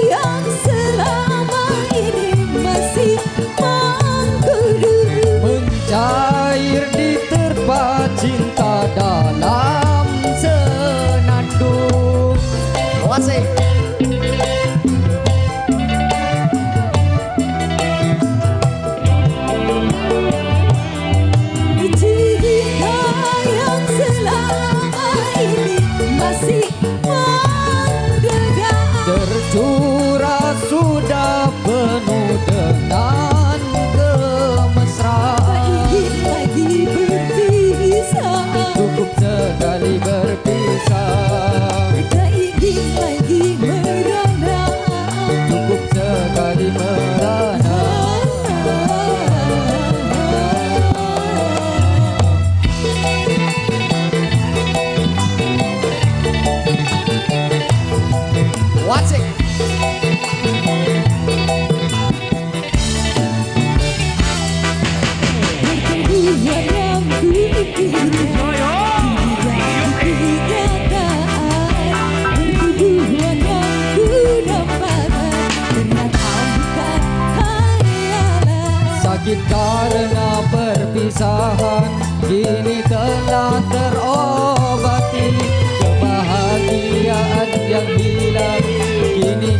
yang selama ini masih mengkudu Mencair diterpa cinta dalam senandung. Asik. cinta yang selama ini masih menggegar. Tercurah sudah penuh dengan kemesraan. Ingin lagi berpisah, Cukup sekali berpisah. tak ingin lagi merana. Cukup sekali merana. What's it? Pertemuan yang ku impikan kini jadi kenyataan. Pertemuan yang ku dapatkan ternyata bukan hayalan. Sakit karena perpisahan kini telah terobati. Kebahagiaan yang hilang kini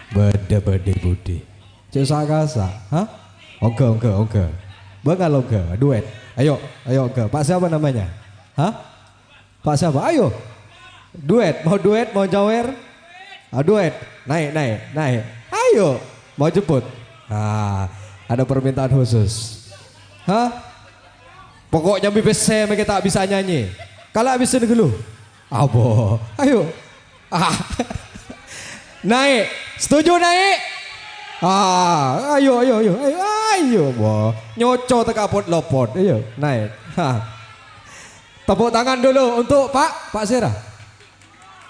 Beda budi. Cek sakasa, hah? Oke. Bengal oke, duet. Ayo oke. Pak siapa namanya? Hah? Pak siapa? Ayo. Duet, mau nyawer? Duet. Naik. Ayo, mau jemput. Ada permintaan khusus. Hah? Pokoknya BBC mereka tak bisa nyanyi. Kalau habis dulu. Abo. Ayo. Naik. Setuju naik? Ayo. Boh. Nyoco tekapot lopot. Ayo, naik. Tepuk tangan dulu untuk Pak Sera.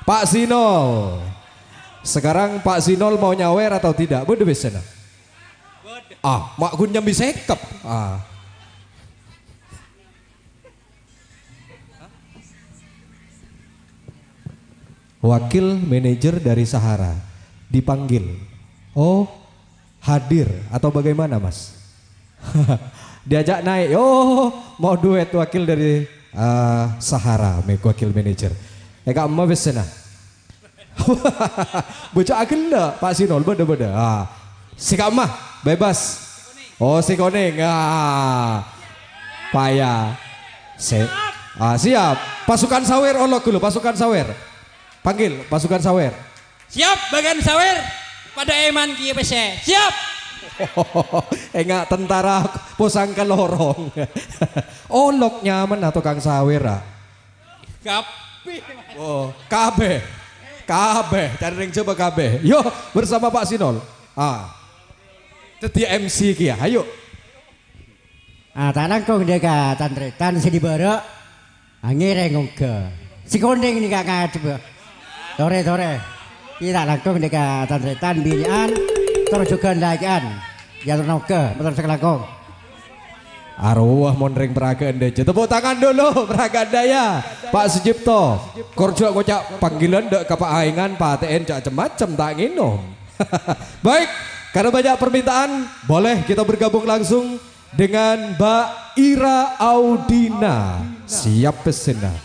Pak Sinol. Sekarang Pak Sinol mau nyawer atau tidak? Bode besena. Mak gun nyambi sekep. Wakil manajer dari Sahara dipanggil. Oh, hadir atau bagaimana, Mas? Diajak naik. Oh, mau duet wakil dari Sahara, wakil manajer. Kak emak besena. Bocah agenda Pak Sinol beda. Si kak emak bebas. Oh, si koning. Payah. Siap. Pasukan sawer olok dulu, pasukan sawer. Panggil pasukan sawer. Siap bagian sawer pada eman kieu pese. Siap. Enggak tentara posangka lorong. Olok nyaman atau kang sawer. Kapi. Oh, kabeh. Cari ring coba kabeh. Yo bersama Pak Sinol. Jadi MC kia. Ayo. Tanang kong deka tantretan sedibara. Angireng uga. Si kondeng ni kakak coba. Tore. Kita langkung deka tantretan binaan. Terjugan lagian. Jatuh noke. Betul sekelakong. Arwah monreng peragaan deje. Tepuk tangan dulu peragaan daya. Pak Sujipto. Korjo ngocak panggilan dek ke Pak Aingan. Pak TN macam-macam tak nginom. Baik. Karena banyak permintaan. Boleh kita bergabung langsung dengan Mbak Ira Audina. Siap pesena.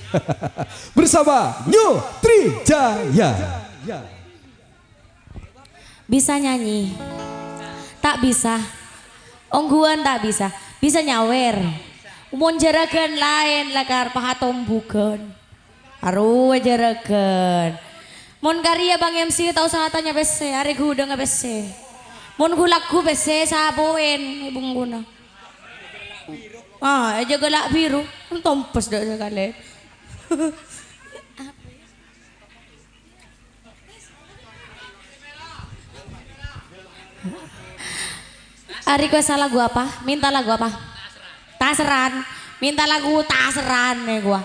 Bersama Nyo Trijaya. Bisa nyanyi? Tak bisa. Ongguan tak bisa. Bisa nyawer. Umon jaragan lain lakar pahatom bukan. Aru jaragan. Mon karya Bang MC tahu sahatannya bese. Hari gudang nggak bese. Mon gulaku bese saboen ibung guna. Aja gelak biru. Tompes dah sekali. Ari kuasa lagu apa? Minta lagu apa? Taseran. Minta lagu taseran nih gua.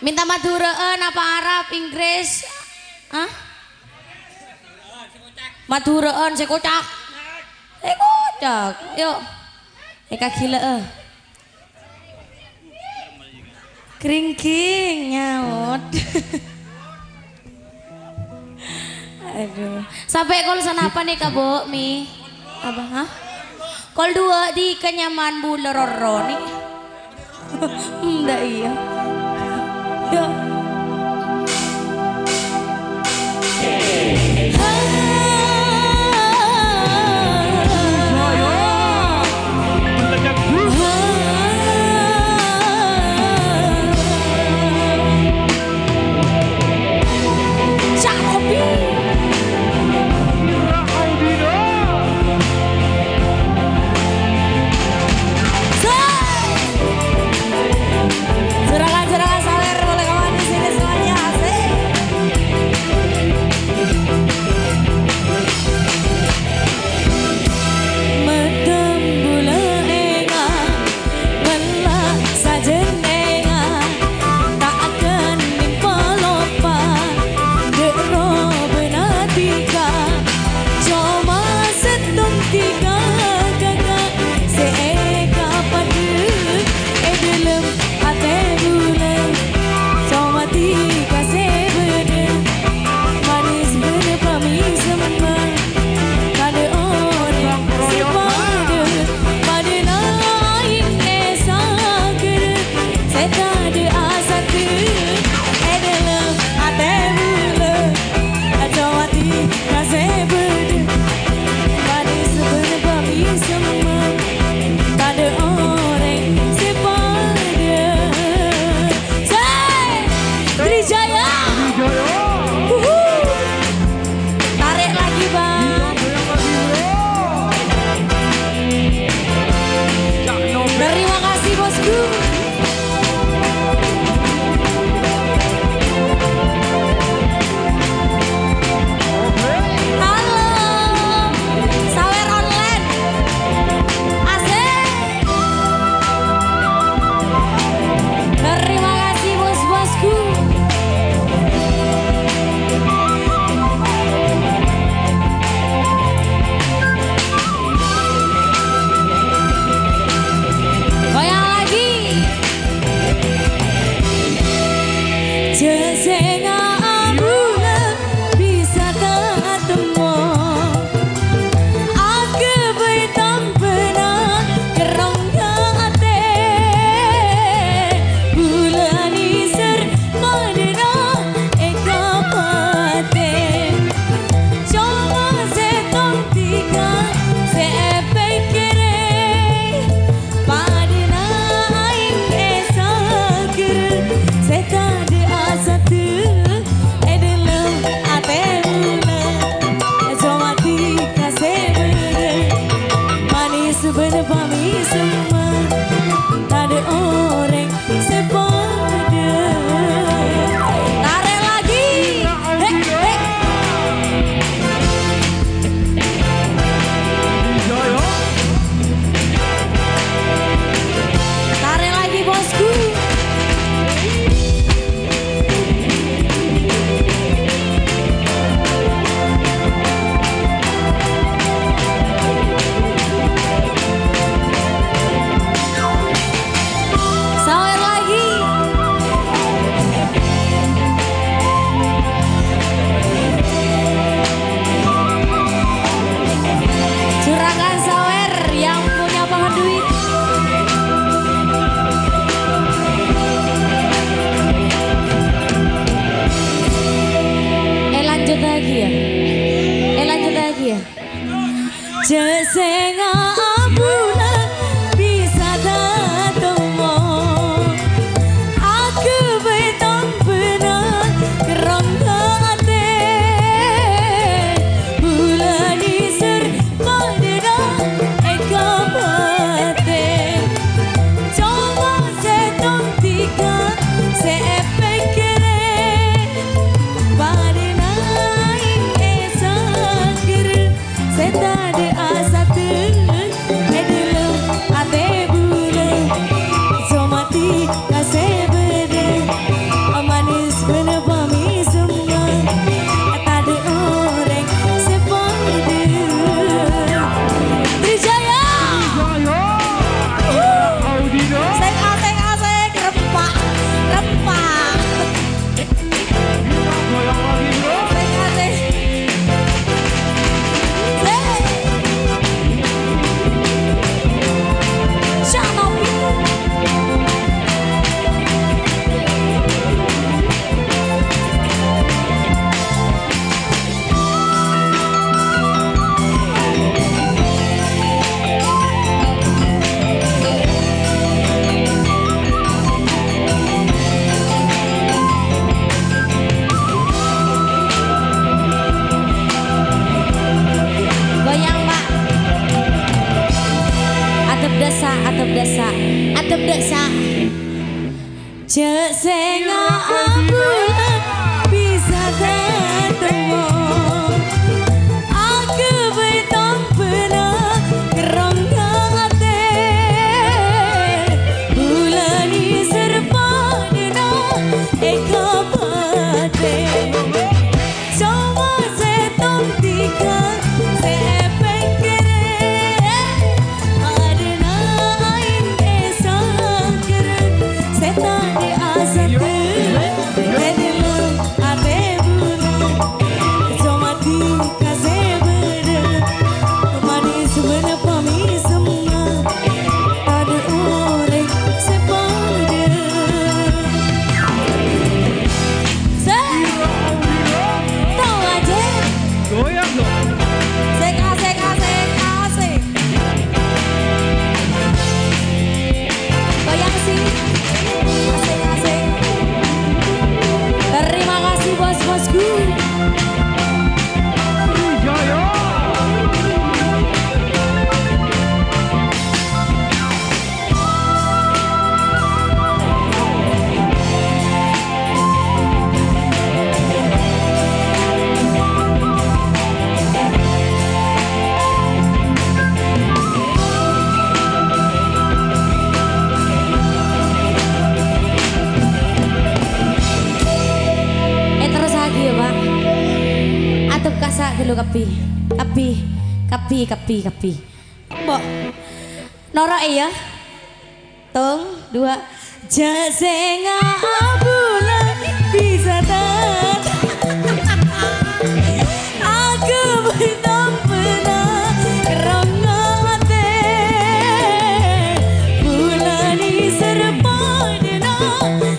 Minta Maduraan apa Arab, Inggris? Maduraan sekocak. Sekocak. Yuk. Eka gila Kringking nyaut. Aduh. Sampai kol sana apa nih Kak Bo Mi? Apa Kol 2 di Kenyaman Buleroro nih. Enggak iya. Ya. Serangan sawer boleh kawan di sini. kasih beda manis bener pami semua tak ada orang sepada Trijaya Audino. asik rempah Goyang lagi bro. asik Shanopi goyang pak atap desa cek senga bulan bisa ketemu aku betong pernah kerong hati bulan ini serba dina eka pate coba setong tiga Goyang dong. Asik. Goyang sih. Asik. Terima kasih bos-bosku. Trijaya. Terus lagi ya pak. Atau kasak dulu kapi. Mbok. Nora ya. Tung 2 jasenga bulan bisa datang. Aku belum pernah kerongate bulan ini serba dina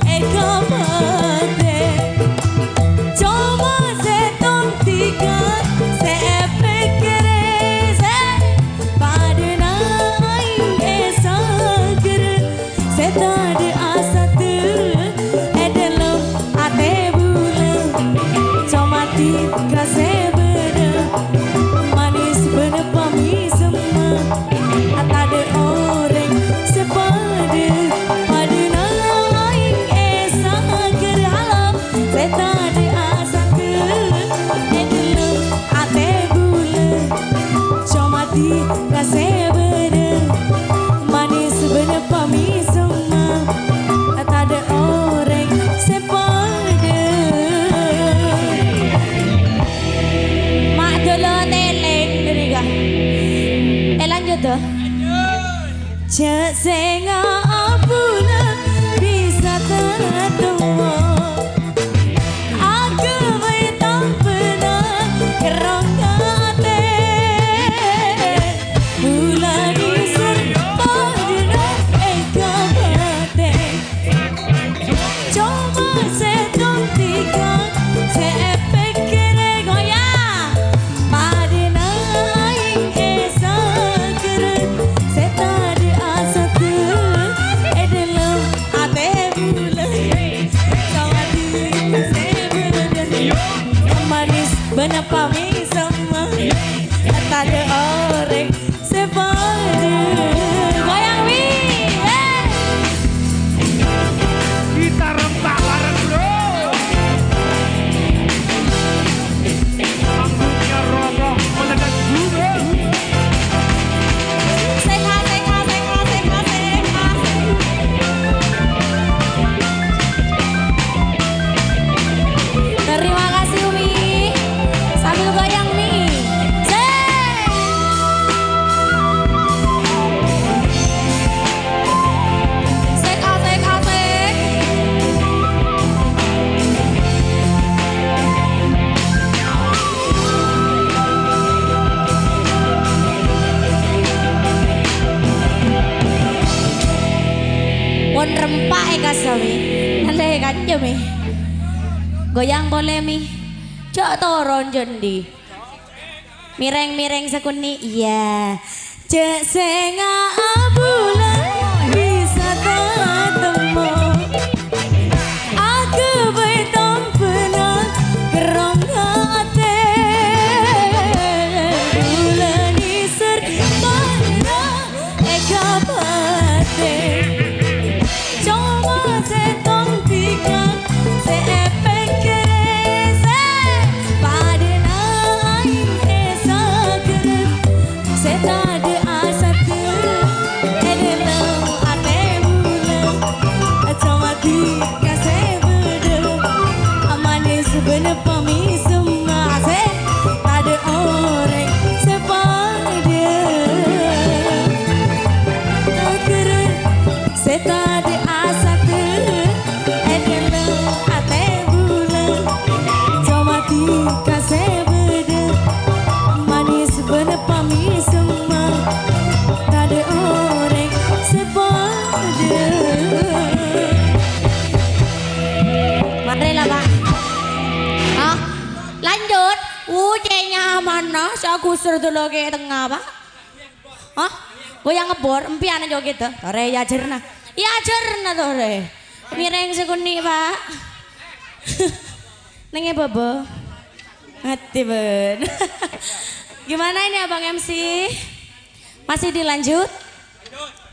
eka mate coba setong tiga sepekere pada naik esa ger setade asa tu bisa mi. Andai kanja mi. Goyang boleh mi. Cok toron jendi. Mireng-mireng sekuni. Iya. Cek senga bulan bisa ketemu. Aku betom pernah kerong hati. Bulan isur mana eka pate. Cuma setong tiga seepeng kerese. Pada naik esa gerut. Setade asa ter. Edelam ate bulan. Cuma tiga sebedem. Amanis bener pami semua. Tada orang sepada. Setade asa ter. Edelam ate bulan. Cuma tiga sebedem. Manis bener pami semua. Tada orang sepada. Mari lah pak. Ah, lanjut. Ujenya mana? Aku suruh dulu ke tengah pak. Hah? Goyang ngebor, empian aja gitu. Tore ya jerna. Ya jerna tore. Mireng sekuni pak. Nengnya bobo. Hati ben. Gimana ini abang MC? Masih dilanjut?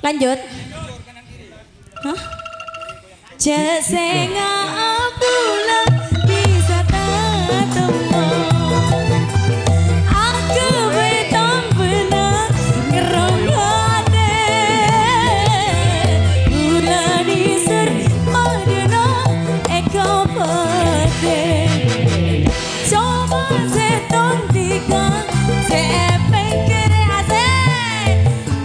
Lanjut. Hah? Cek senga bulan bisa ketemu. Aku betom pernah kerong hati. Bulan isur madena eka pate. Coba setong tiga seepeng kere ase.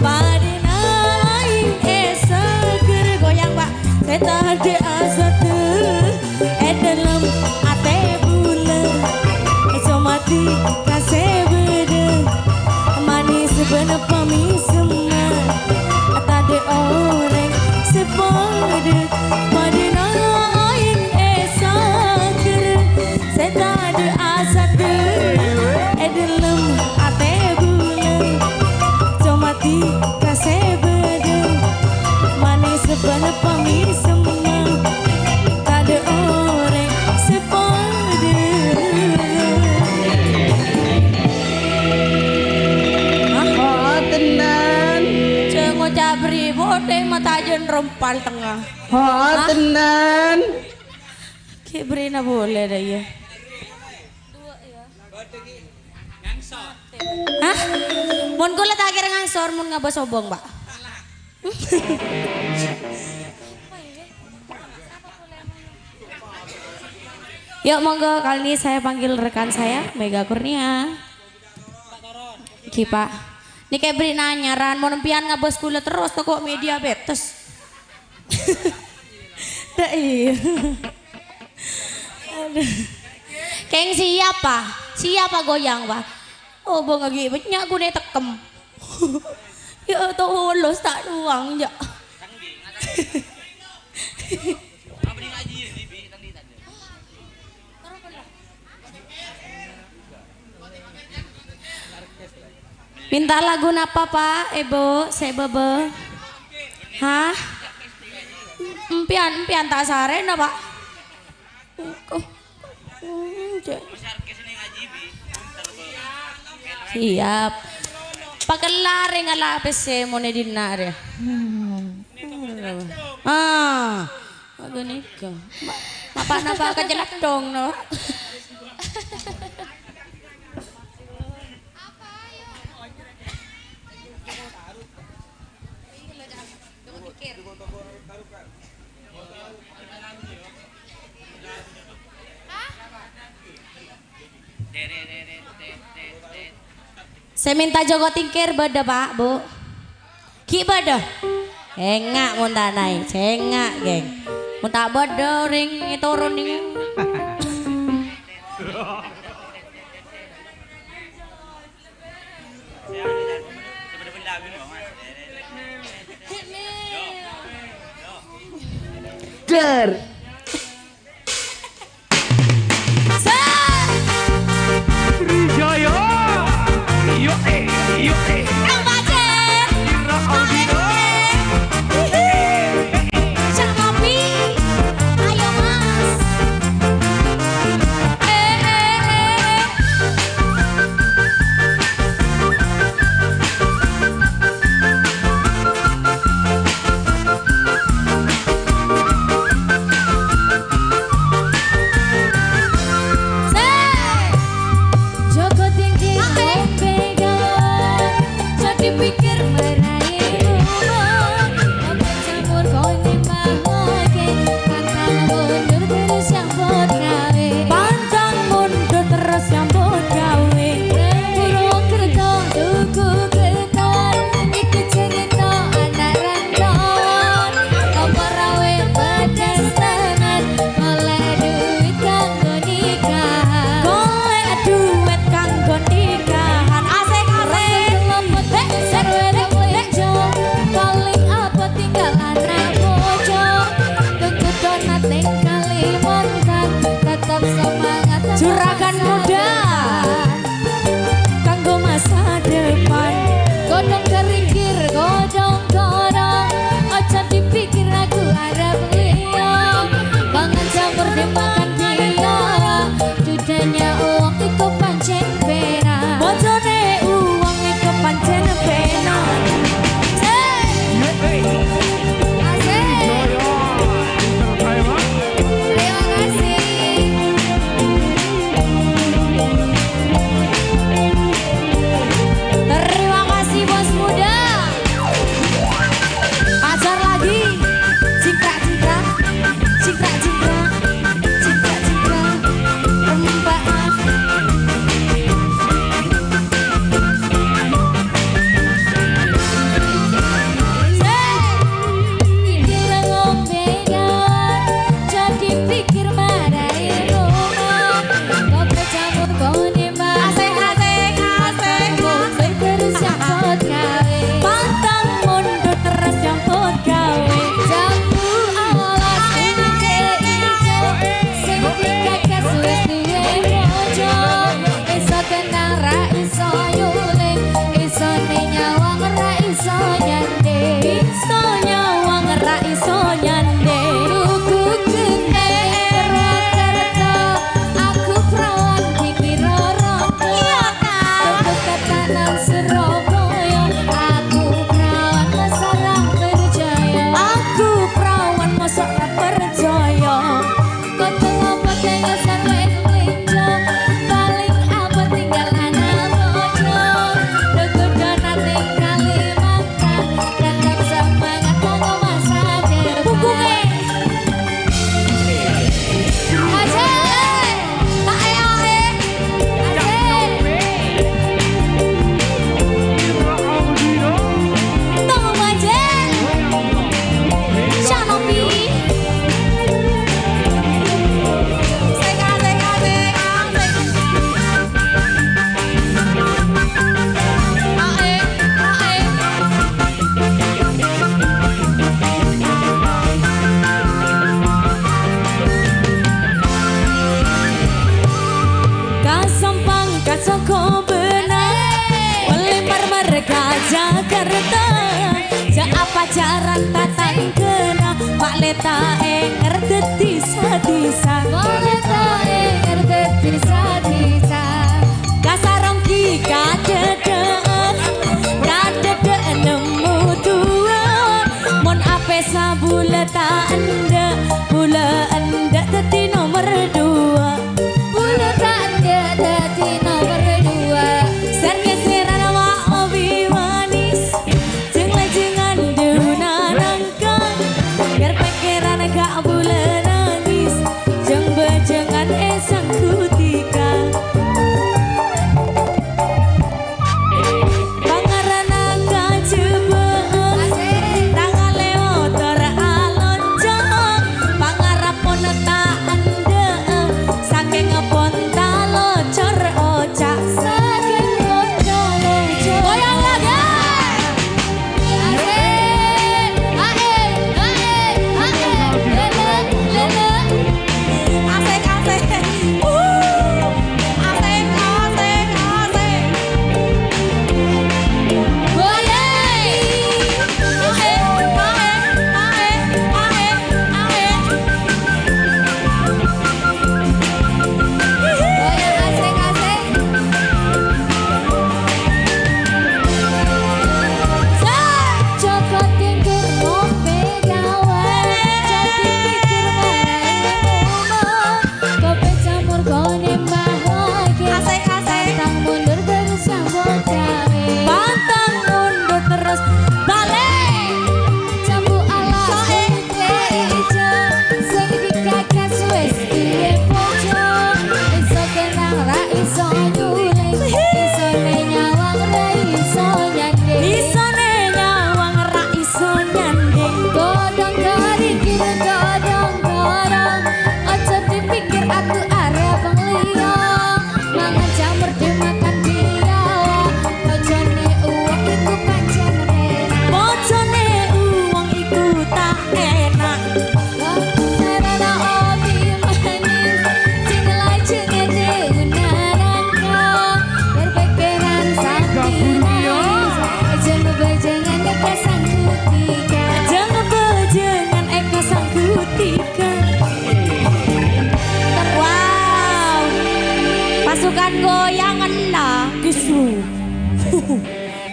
Pada naik esa ger goyang pak. Setade asa ter. Edalam ate bulan. Cuma tiga sebedem. Manis bener pami semua. Tade orang sepada. Pada naik esa ger. Setade asa ter. Edalam ate bulan. Cuma tiga sebedem. Manis bener pami semua. Tade orang sepada. Tenan, Cek ngocak beri bodoh mata jen rempal tengah. tenan. Kayak beri na boleh dah ya. Hah? Mun kula tak kira ngangsor mun ngaba sobong, Pak. Yuk monggo kali ini saya panggil rekan saya Mega Kurnia. Iki Pak. Ini kayak beri nanya ran mau nempian ngabos kula terus kok media betes. Dah iya. Aduh. Keng siapa? Siapa goyang Pak? Oh bang lagi banyak gue tekem. Ya tuh los tak uang ya. Minta lagu apa Pak? Ibu, saya bebe. Hah? Empian tak sare na Pak? Siap. Pakelare nga lapis mo ni dinare. Ah. Ganit ka. Mapana pa ka jelatong no. Saya minta Joko Tingkir beda Pak, Bu. Ki beda. Engak mun tak naik, cengak geng. Mun tak beda ring turun ning. Der. Trijaya. Yo yo Kang Pacer. Ira Audino. Cak kopi. Ayo Mas. Joko tinggi pegang, jadi pikir meraih rumah. Obat campur kau ini bahagia, pantang mundur terus yang buat gawe. Pantang mundur terus nyambut gawe. Burung kereta, tuku ketan, ikut cerita anak rantauan. Apa rawe pedas tangan, oleh duit kanggo nikahan. Golek duit kanggo nikahan. Asik-asik. Paling apa tinggal anak bocor. Tunggu donat ning Kalimantan, tetap semangat Juragan muda kanggo masa depan. godong keringkir, godong-godong, aja dipikir aku arep liya. Pangan campur dimakan biara, dudanya uang iku pancen penak. Bojone uang iku pancen penak. Asik. Trijaya. Terima kasih. Terima kasih bos muda. Pacar lagi. Cingkrak-cingkrak. Cingkrak-cingkrak. Cingkrak-cingkrak. Rempaan. Iki ngombegan, jadi pikir marahi rumah. Kopi campur kone Asik-asik. mundur terus yang buat gawe. Pantang mundur terus nyambut gawe. Jambu alas kuning ijo, sing dikakas wis duwe bojo. Iso tenang ra iso yuling, iso nyawang ra iso nyande. Iso nyawang ra iso nyande. Tuku gendeng Purwokerto, aku perawan dikira rondo. Tuku ketanan Surabaya, aku perawan masalah berjaya. Aku perawan mosok ra percaya. Kotong apa tengosan wen-wenjo, paling apa tinggal anak bojo. Tuku donat ning Kalimantan, tetap semangat kanggo masa depan. Punggungnya. Asik. Ae-ae. Asik. Ira Audino. Tong Pacer. Shanopi. Asik-asik-asik. Kasempang kasoko benang Melimar mereka Jakarta Ja apa jaran tatang kena Pak Leta enger desa-desa Boleh tak enger desa-desa. Kasarong ki kadedek Kadedek nemu tuan Mon ape sabule tak endek Bule endek dadi nomor 2 Bulu tanda dadi nomor 2. Sergeseran awak obi manis Jeng lejengan duna nangkang Biar pikiran gak boleh nangis Jeng bejengan esang kutika Pangaran agak jebeng Tangan lewat alonjong Pangarapon tak endek Saking ngepontalo cor ocak Saking kontolo jauh. Goyang lagi Asik. Ae, ae, ae, lele.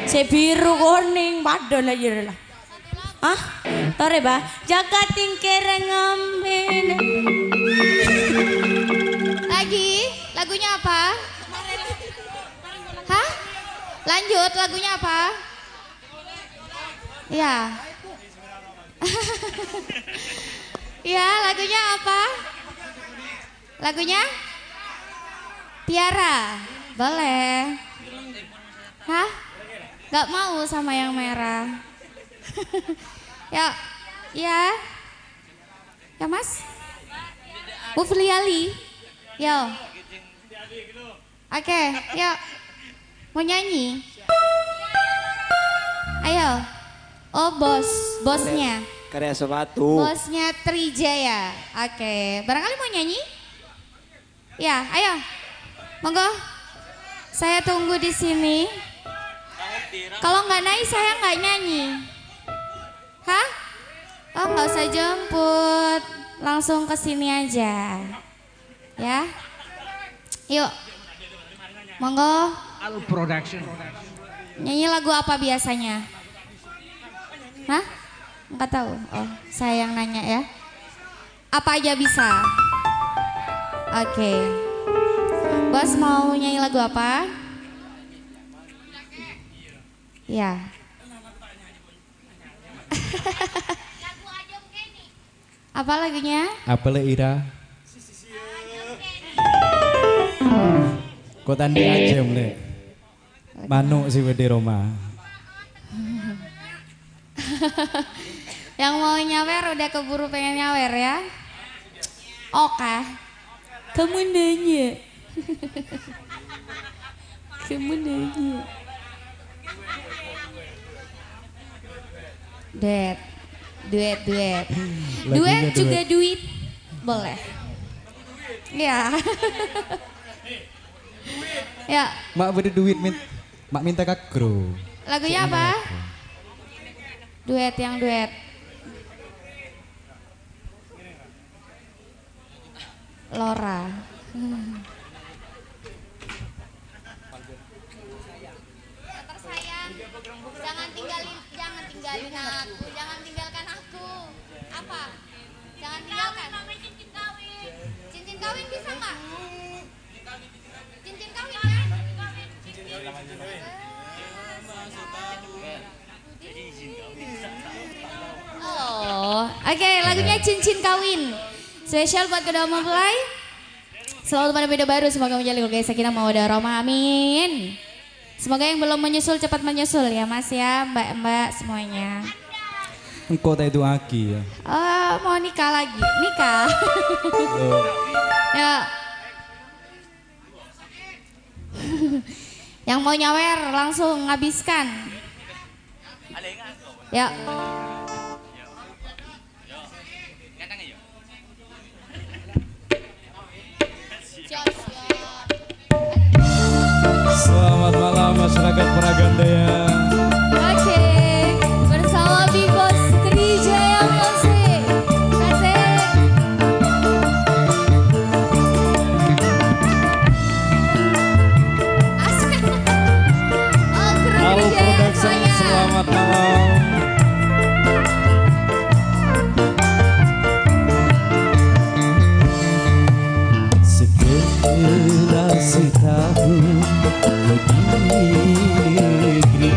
Si biru kuning padha lah ya lah. Ah, tore ba? Jaga tingkir ngambil. Lagi, lagunya apa? Hah? Lanjut, lagunya apa? Ya. Ya, lagunya apa? Lagunya? Tiara. Boleh. Hah? Gak mau sama yang merah. Ya, ya. Ya Mas? Bu Filiali. Yo. Oke, yuk. Mau nyanyi? Ayo. Oh bosnya. Karya sepatu. Bosnya Trijaya. Oke, barangkali mau nyanyi? Ya, ayo. Monggo. Saya tunggu di sini. Kalau nggak naik saya nggak nyanyi. Hah? Oh nggak usah jemput, langsung ke sini aja. Ya. Yuk. Monggo. Al Production. Nyanyi lagu apa biasanya? Hah? Nggak tahu. Oh, saya yang nanya ya. Apa aja bisa? Oke. Bos mau nyanyi lagu apa? Ya. Apa lagunya? Apa le Ira? Kok tandi aja le. Manuk si Wede Roma. Yang mau nyawer udah keburu pengen nyawer ya. Oke. Kamu nanya. Kamu nanya. Duet. Duet juga duit. Boleh. Ya. Ya. Mak beri duit mak minta kakro. Lagunya apa? Duet yang duet. Lora. Tersayang, jangan tinggalin aku, jangan tinggalkan aku. Apa? Jangan tinggalkan. Cincin kawin bisa nggak? Cincin kawin ya? Oh, oke, lagunya Cincin Kawin. Spesial buat kedua mempelai. Selalu pada beda baru, semoga menjalin keluarga sakinah mawaddah warahmah, amin. Semoga yang belum menyusul cepat menyusul ya Mas ya, mbak-mbak semuanya. Engkau tak itu aki ya. Mau nikah lagi, nikah. Ya. Yang mau nyawer langsung ngabiskan. Ya. Selamat malam masyarakat Pragandayan. Oke, bersama Bigos Trijaya Musik. Asik. Asik. Oh, kru Al Trijaya Production, semuanya. selamat malam. Setelah setahun kau di negeri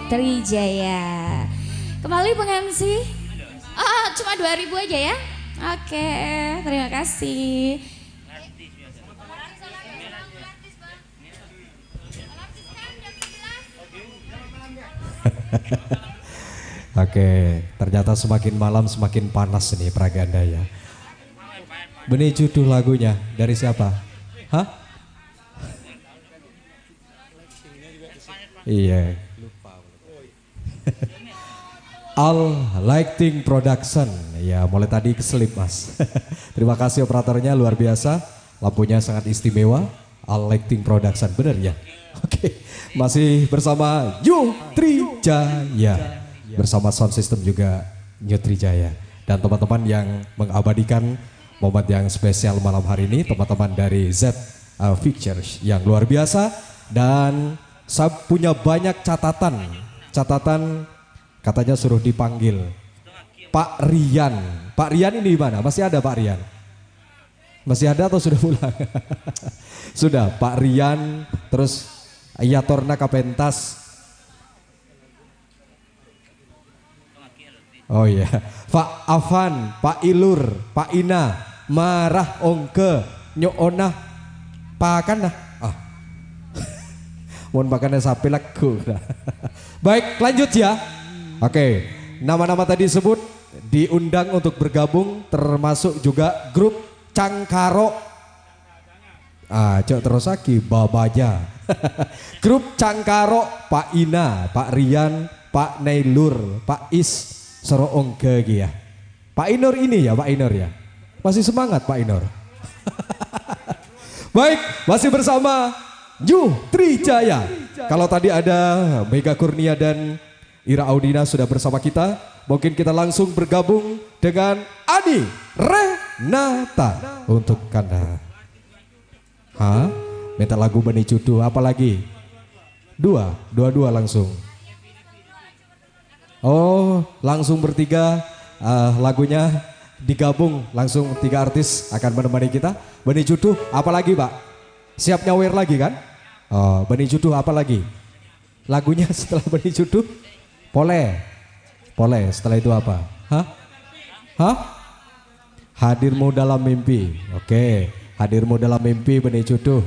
Trijaya. Kembali peng-MC. Oh, cuma 2.000 aja ya? Oke, terima kasih. Oke, ternyata semakin malam semakin panas nih Praganda ya. Benih judul lagunya dari siapa? Hah? Iya. All Lighting Production. Ya, mulai tadi keselip Mas. Terima kasih operatornya luar biasa. Lampunya sangat istimewa. All Lighting Production, benar ya? Oke, masih bersama Trijaya. Bersama sound system juga Trijaya. Dan teman-teman yang mengabadikan momen yang spesial malam hari ini, teman-teman dari Z Pictures yang luar biasa. Dan saya punya banyak catatan katanya suruh dipanggil Pak Rian. Pak Rian ini di mana? Masih ada Pak Rian? Masih ada atau sudah pulang? Sudah, Pak Rian, terus Yatorna Kapentas. Oh iya, Pak Afan, Pak Ilur, Pak Ina, Marah Ongke, Nyokona, Pakana. Ah. Mohon pakannya sapi lagu. Baik, lanjut ya. Oke, nama-nama tadi disebut diundang untuk bergabung, termasuk juga grup Cangkaro. Cok terus lagi Babaja. Grup Cangkaro, Pak Ina, Pak Rian, Pak Nailur, Pak Is, Soro Ongke ya. Pak Inor ini ya, Pak Inor ya. Masih semangat Pak Inor. Baik, masih bersama Trijaya. Kalau tadi ada Mega Kurnia dan Ira Audina sudah bersama kita, mungkin kita langsung bergabung dengan Ani Renata untuk Kanda. Hah? Minta lagu Benih Cudu, apa lagi? Dua langsung. Oh, langsung bertiga, lagunya digabung, langsung 3 artis akan menemani kita. Benih Cudu, apa lagi Pak? Siap nyawer lagi kan? Oh, Benih Cudu apa lagi? Lagunya setelah Benih Cudu? Pole, setelah itu apa? Hah? Hadirmu dalam mimpi. Oke, hadirmu dalam mimpi Benih Cudu.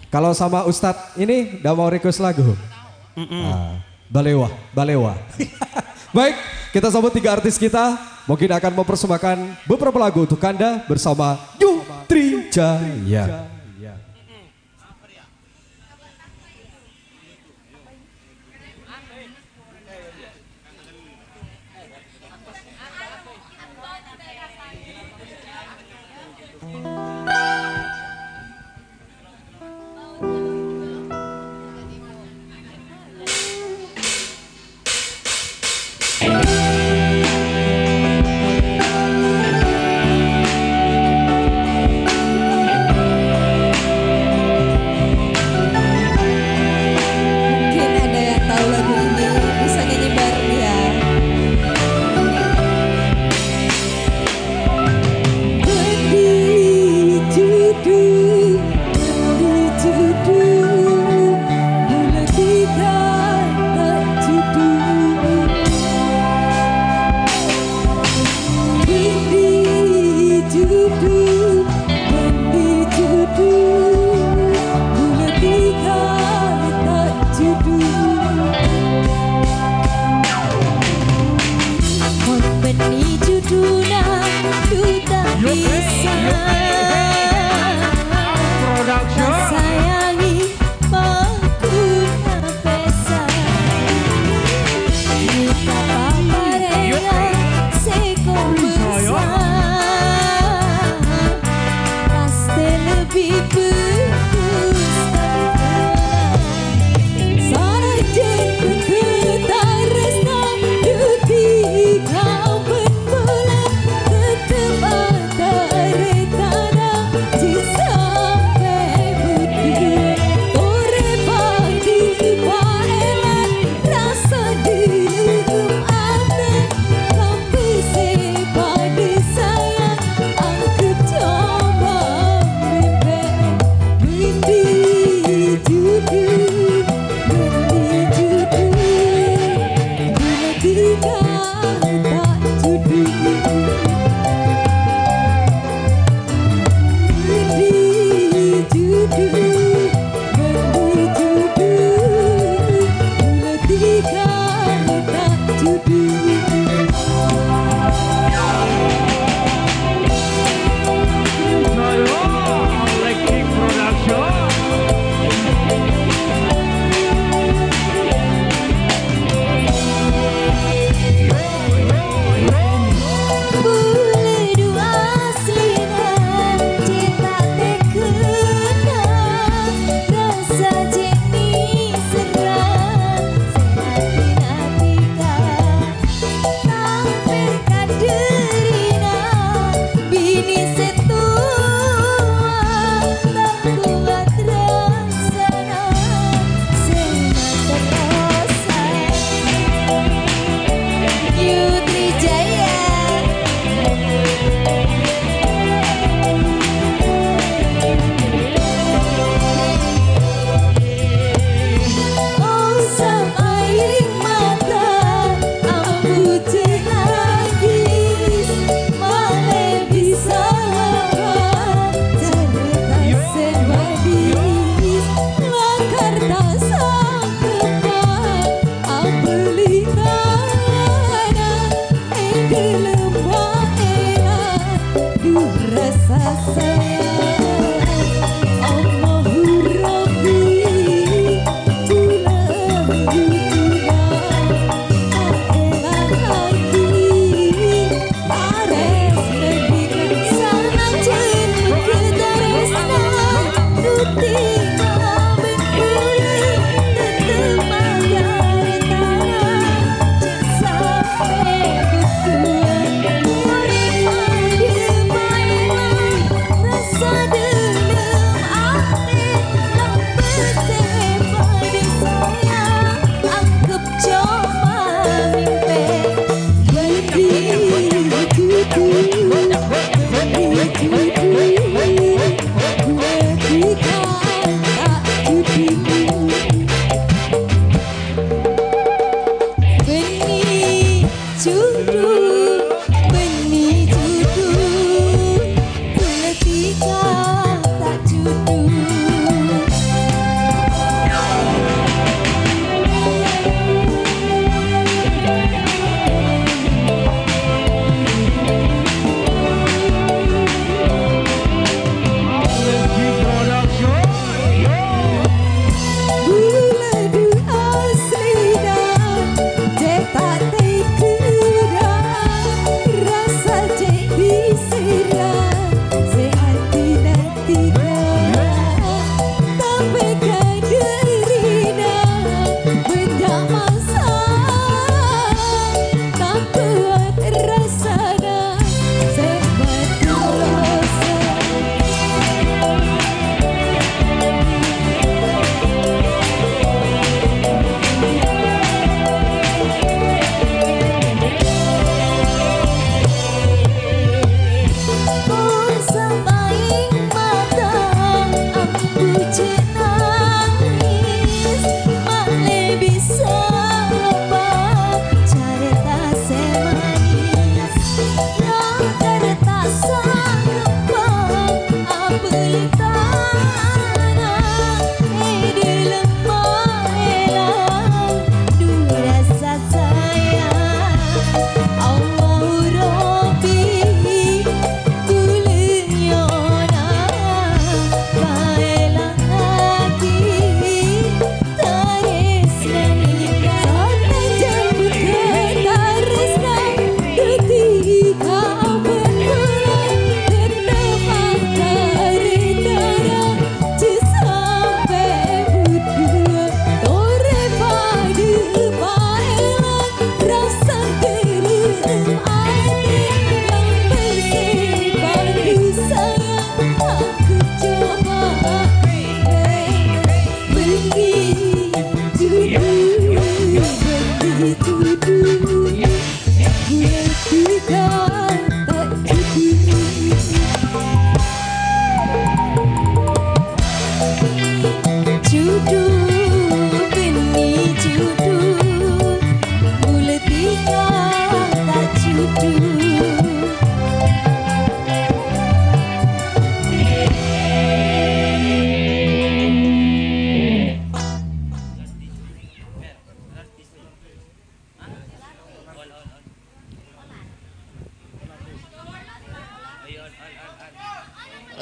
Kalau sama Ustadz ini udah mau request lagu? Balewa. Baik, kita sambut 3 artis kita. Mungkin akan mempersembahkan beberapa lagu untuk Anda bersama Trijaya.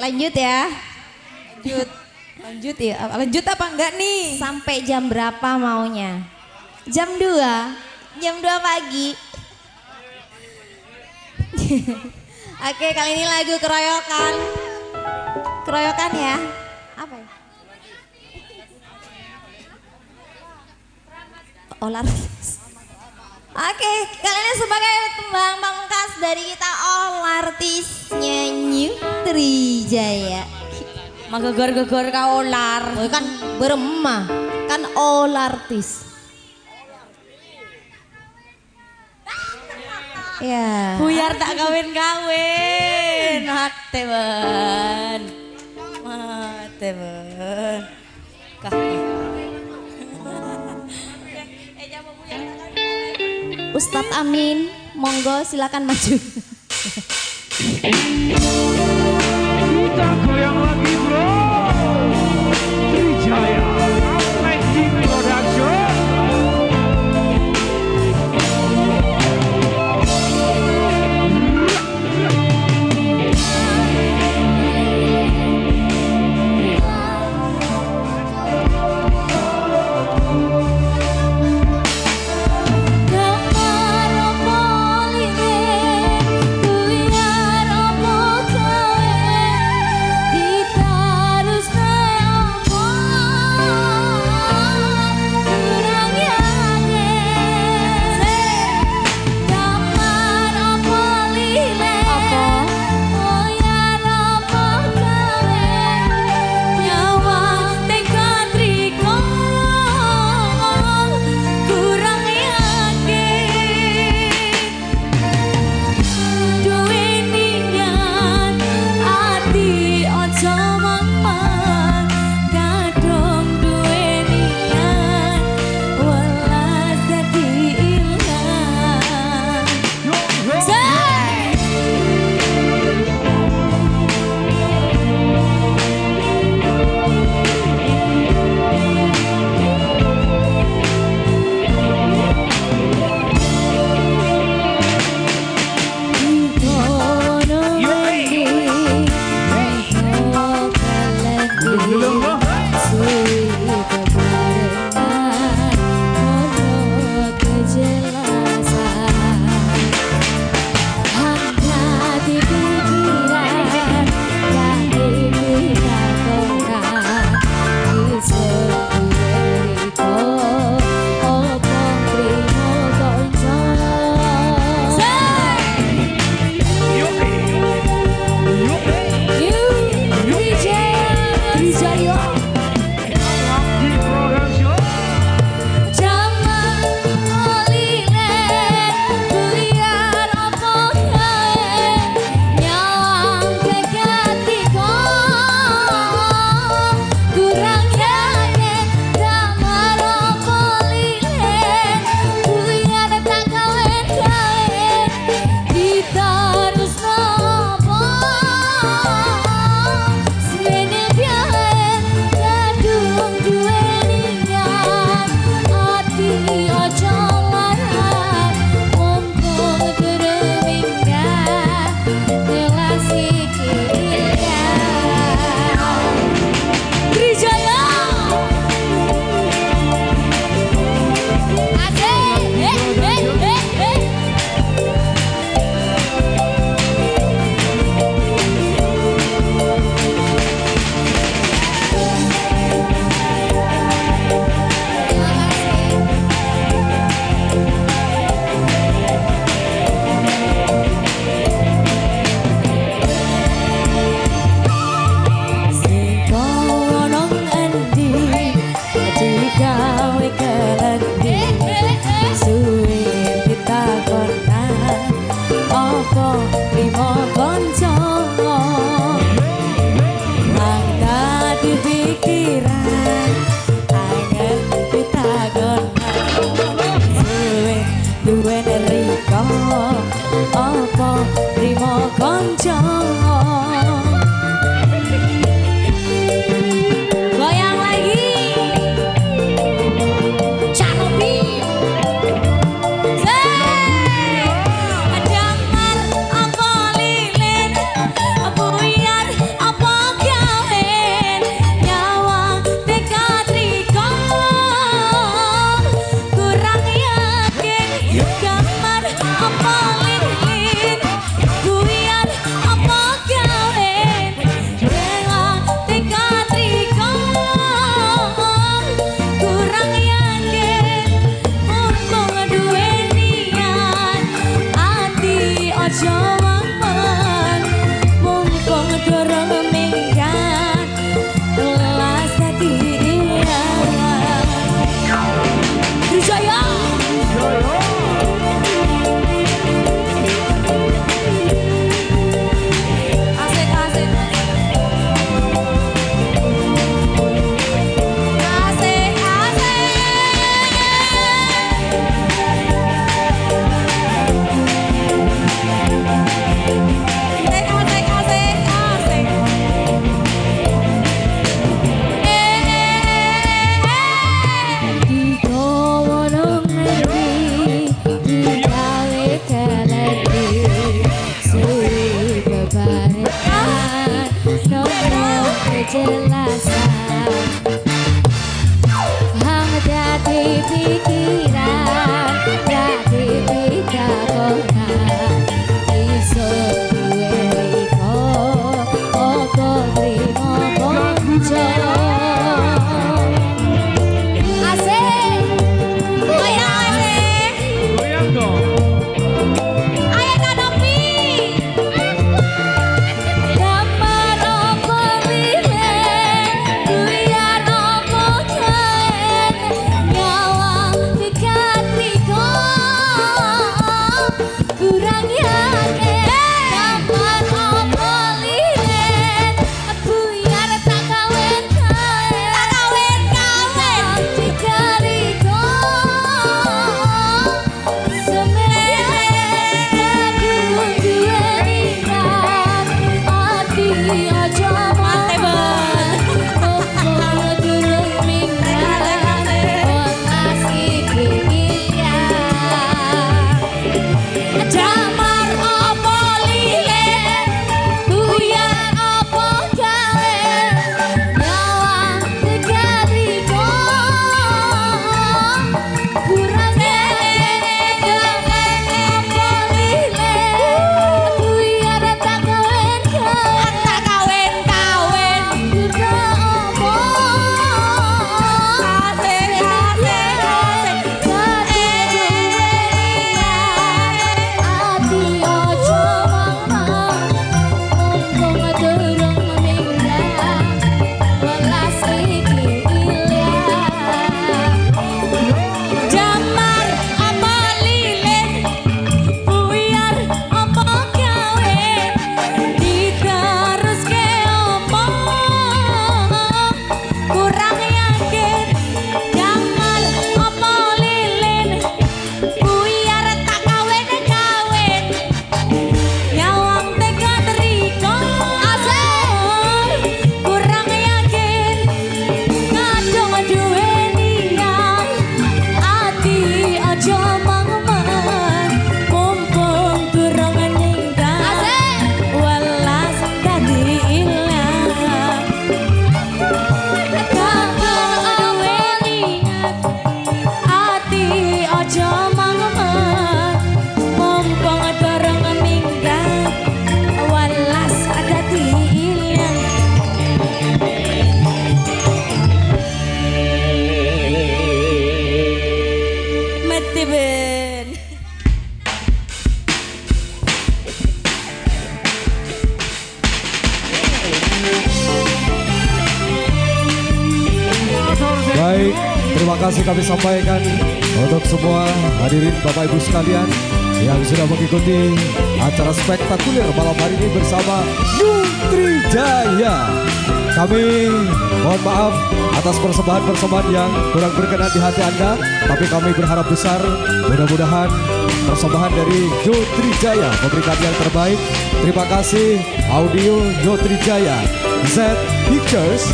Lanjut ya. Lanjut ya. Lanjut apa enggak nih? Sampai jam berapa maunya? Jam 2. Jam 2 pagi. Oke, kali ini lagu keroyokan. Keroyokan ya. Apa ya? Olartis. Oke, kali ini sebagai tembang pamungkas dari kita Olartisnya New Trijaya. Magegor-gegor ka olar. Oh, kan beremah, kan Olartis. Ya. Buyar tak kawin-kawin. Mate ben. Mate ben. Kah. Ustadz Amin, monggo silakan maju. Kita goyang lagi bro. Trijaya Amazing Production. Di duwe riko apa rimo konco goyang lagi Carobi damar apa lilin buyar apa gawen nyawang tekad riko kurang yakin damar apa lilin buyar apa gawen nyawang tekad riko kurang yakin mumpung duwe niat ati ojo wangun mumpung durung minggat telas dadi ilang Trijaya asik asik asik kejelasan hang dadi pikiran dadi pitakonan iso duwe riko apa trimo konco asik goyang asik Goyang dong. ayo kanopi damar apa lilin buyar apa gawen nyawang dekat riko kurang yakin damar apa lilin buyar tak kawen dekat riko damar apa lilin buyar apa gawen nyawang dekat riko kurang yakin apa lilin buyar tak kawen kuda apa asik dadi ati ojo mangmang mumpung durung minggat welas iki ilang damar apa lilin buyar apa gawen diteruske apa kurang yakin damar apa lilin buyar tak kawen nyawang tekad riko asik kurang yakin kadung duwe niat ati aja mangman mumpung durung ninggal welas dadi ilang kadung duwe niat ati aja mangman mumpung durung minggat welas dadi ilang mati ben Baik, terima kasih kami sampaikan untuk semua hadirin Bapak Ibu sekalian yang sudah mengikuti acara spektakuler malam hari ini bersama Nutrijaya. Kami mohon maaf atas persembahan-persembahan yang kurang berkenan di hati Anda, tapi kami berharap besar mudah-mudahan persembahan dari Jotrijaya memberikan yang terbaik. Terima kasih audio Jotrijaya, Z Pictures,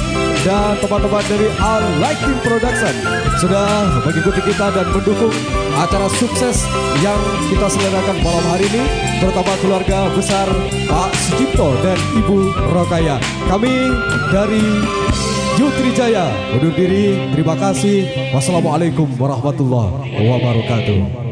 dan teman-teman dari Our Lighting Production sudah mengikuti kita dan mendukung acara sukses yang kita selenggarakan malam hari ini, terutama keluarga besar Pak Sujipto dan Ibu Rokaya. Kami dari Jotrijaya undur diri. Terima kasih. Wassalamualaikum warahmatullahi wabarakatuh.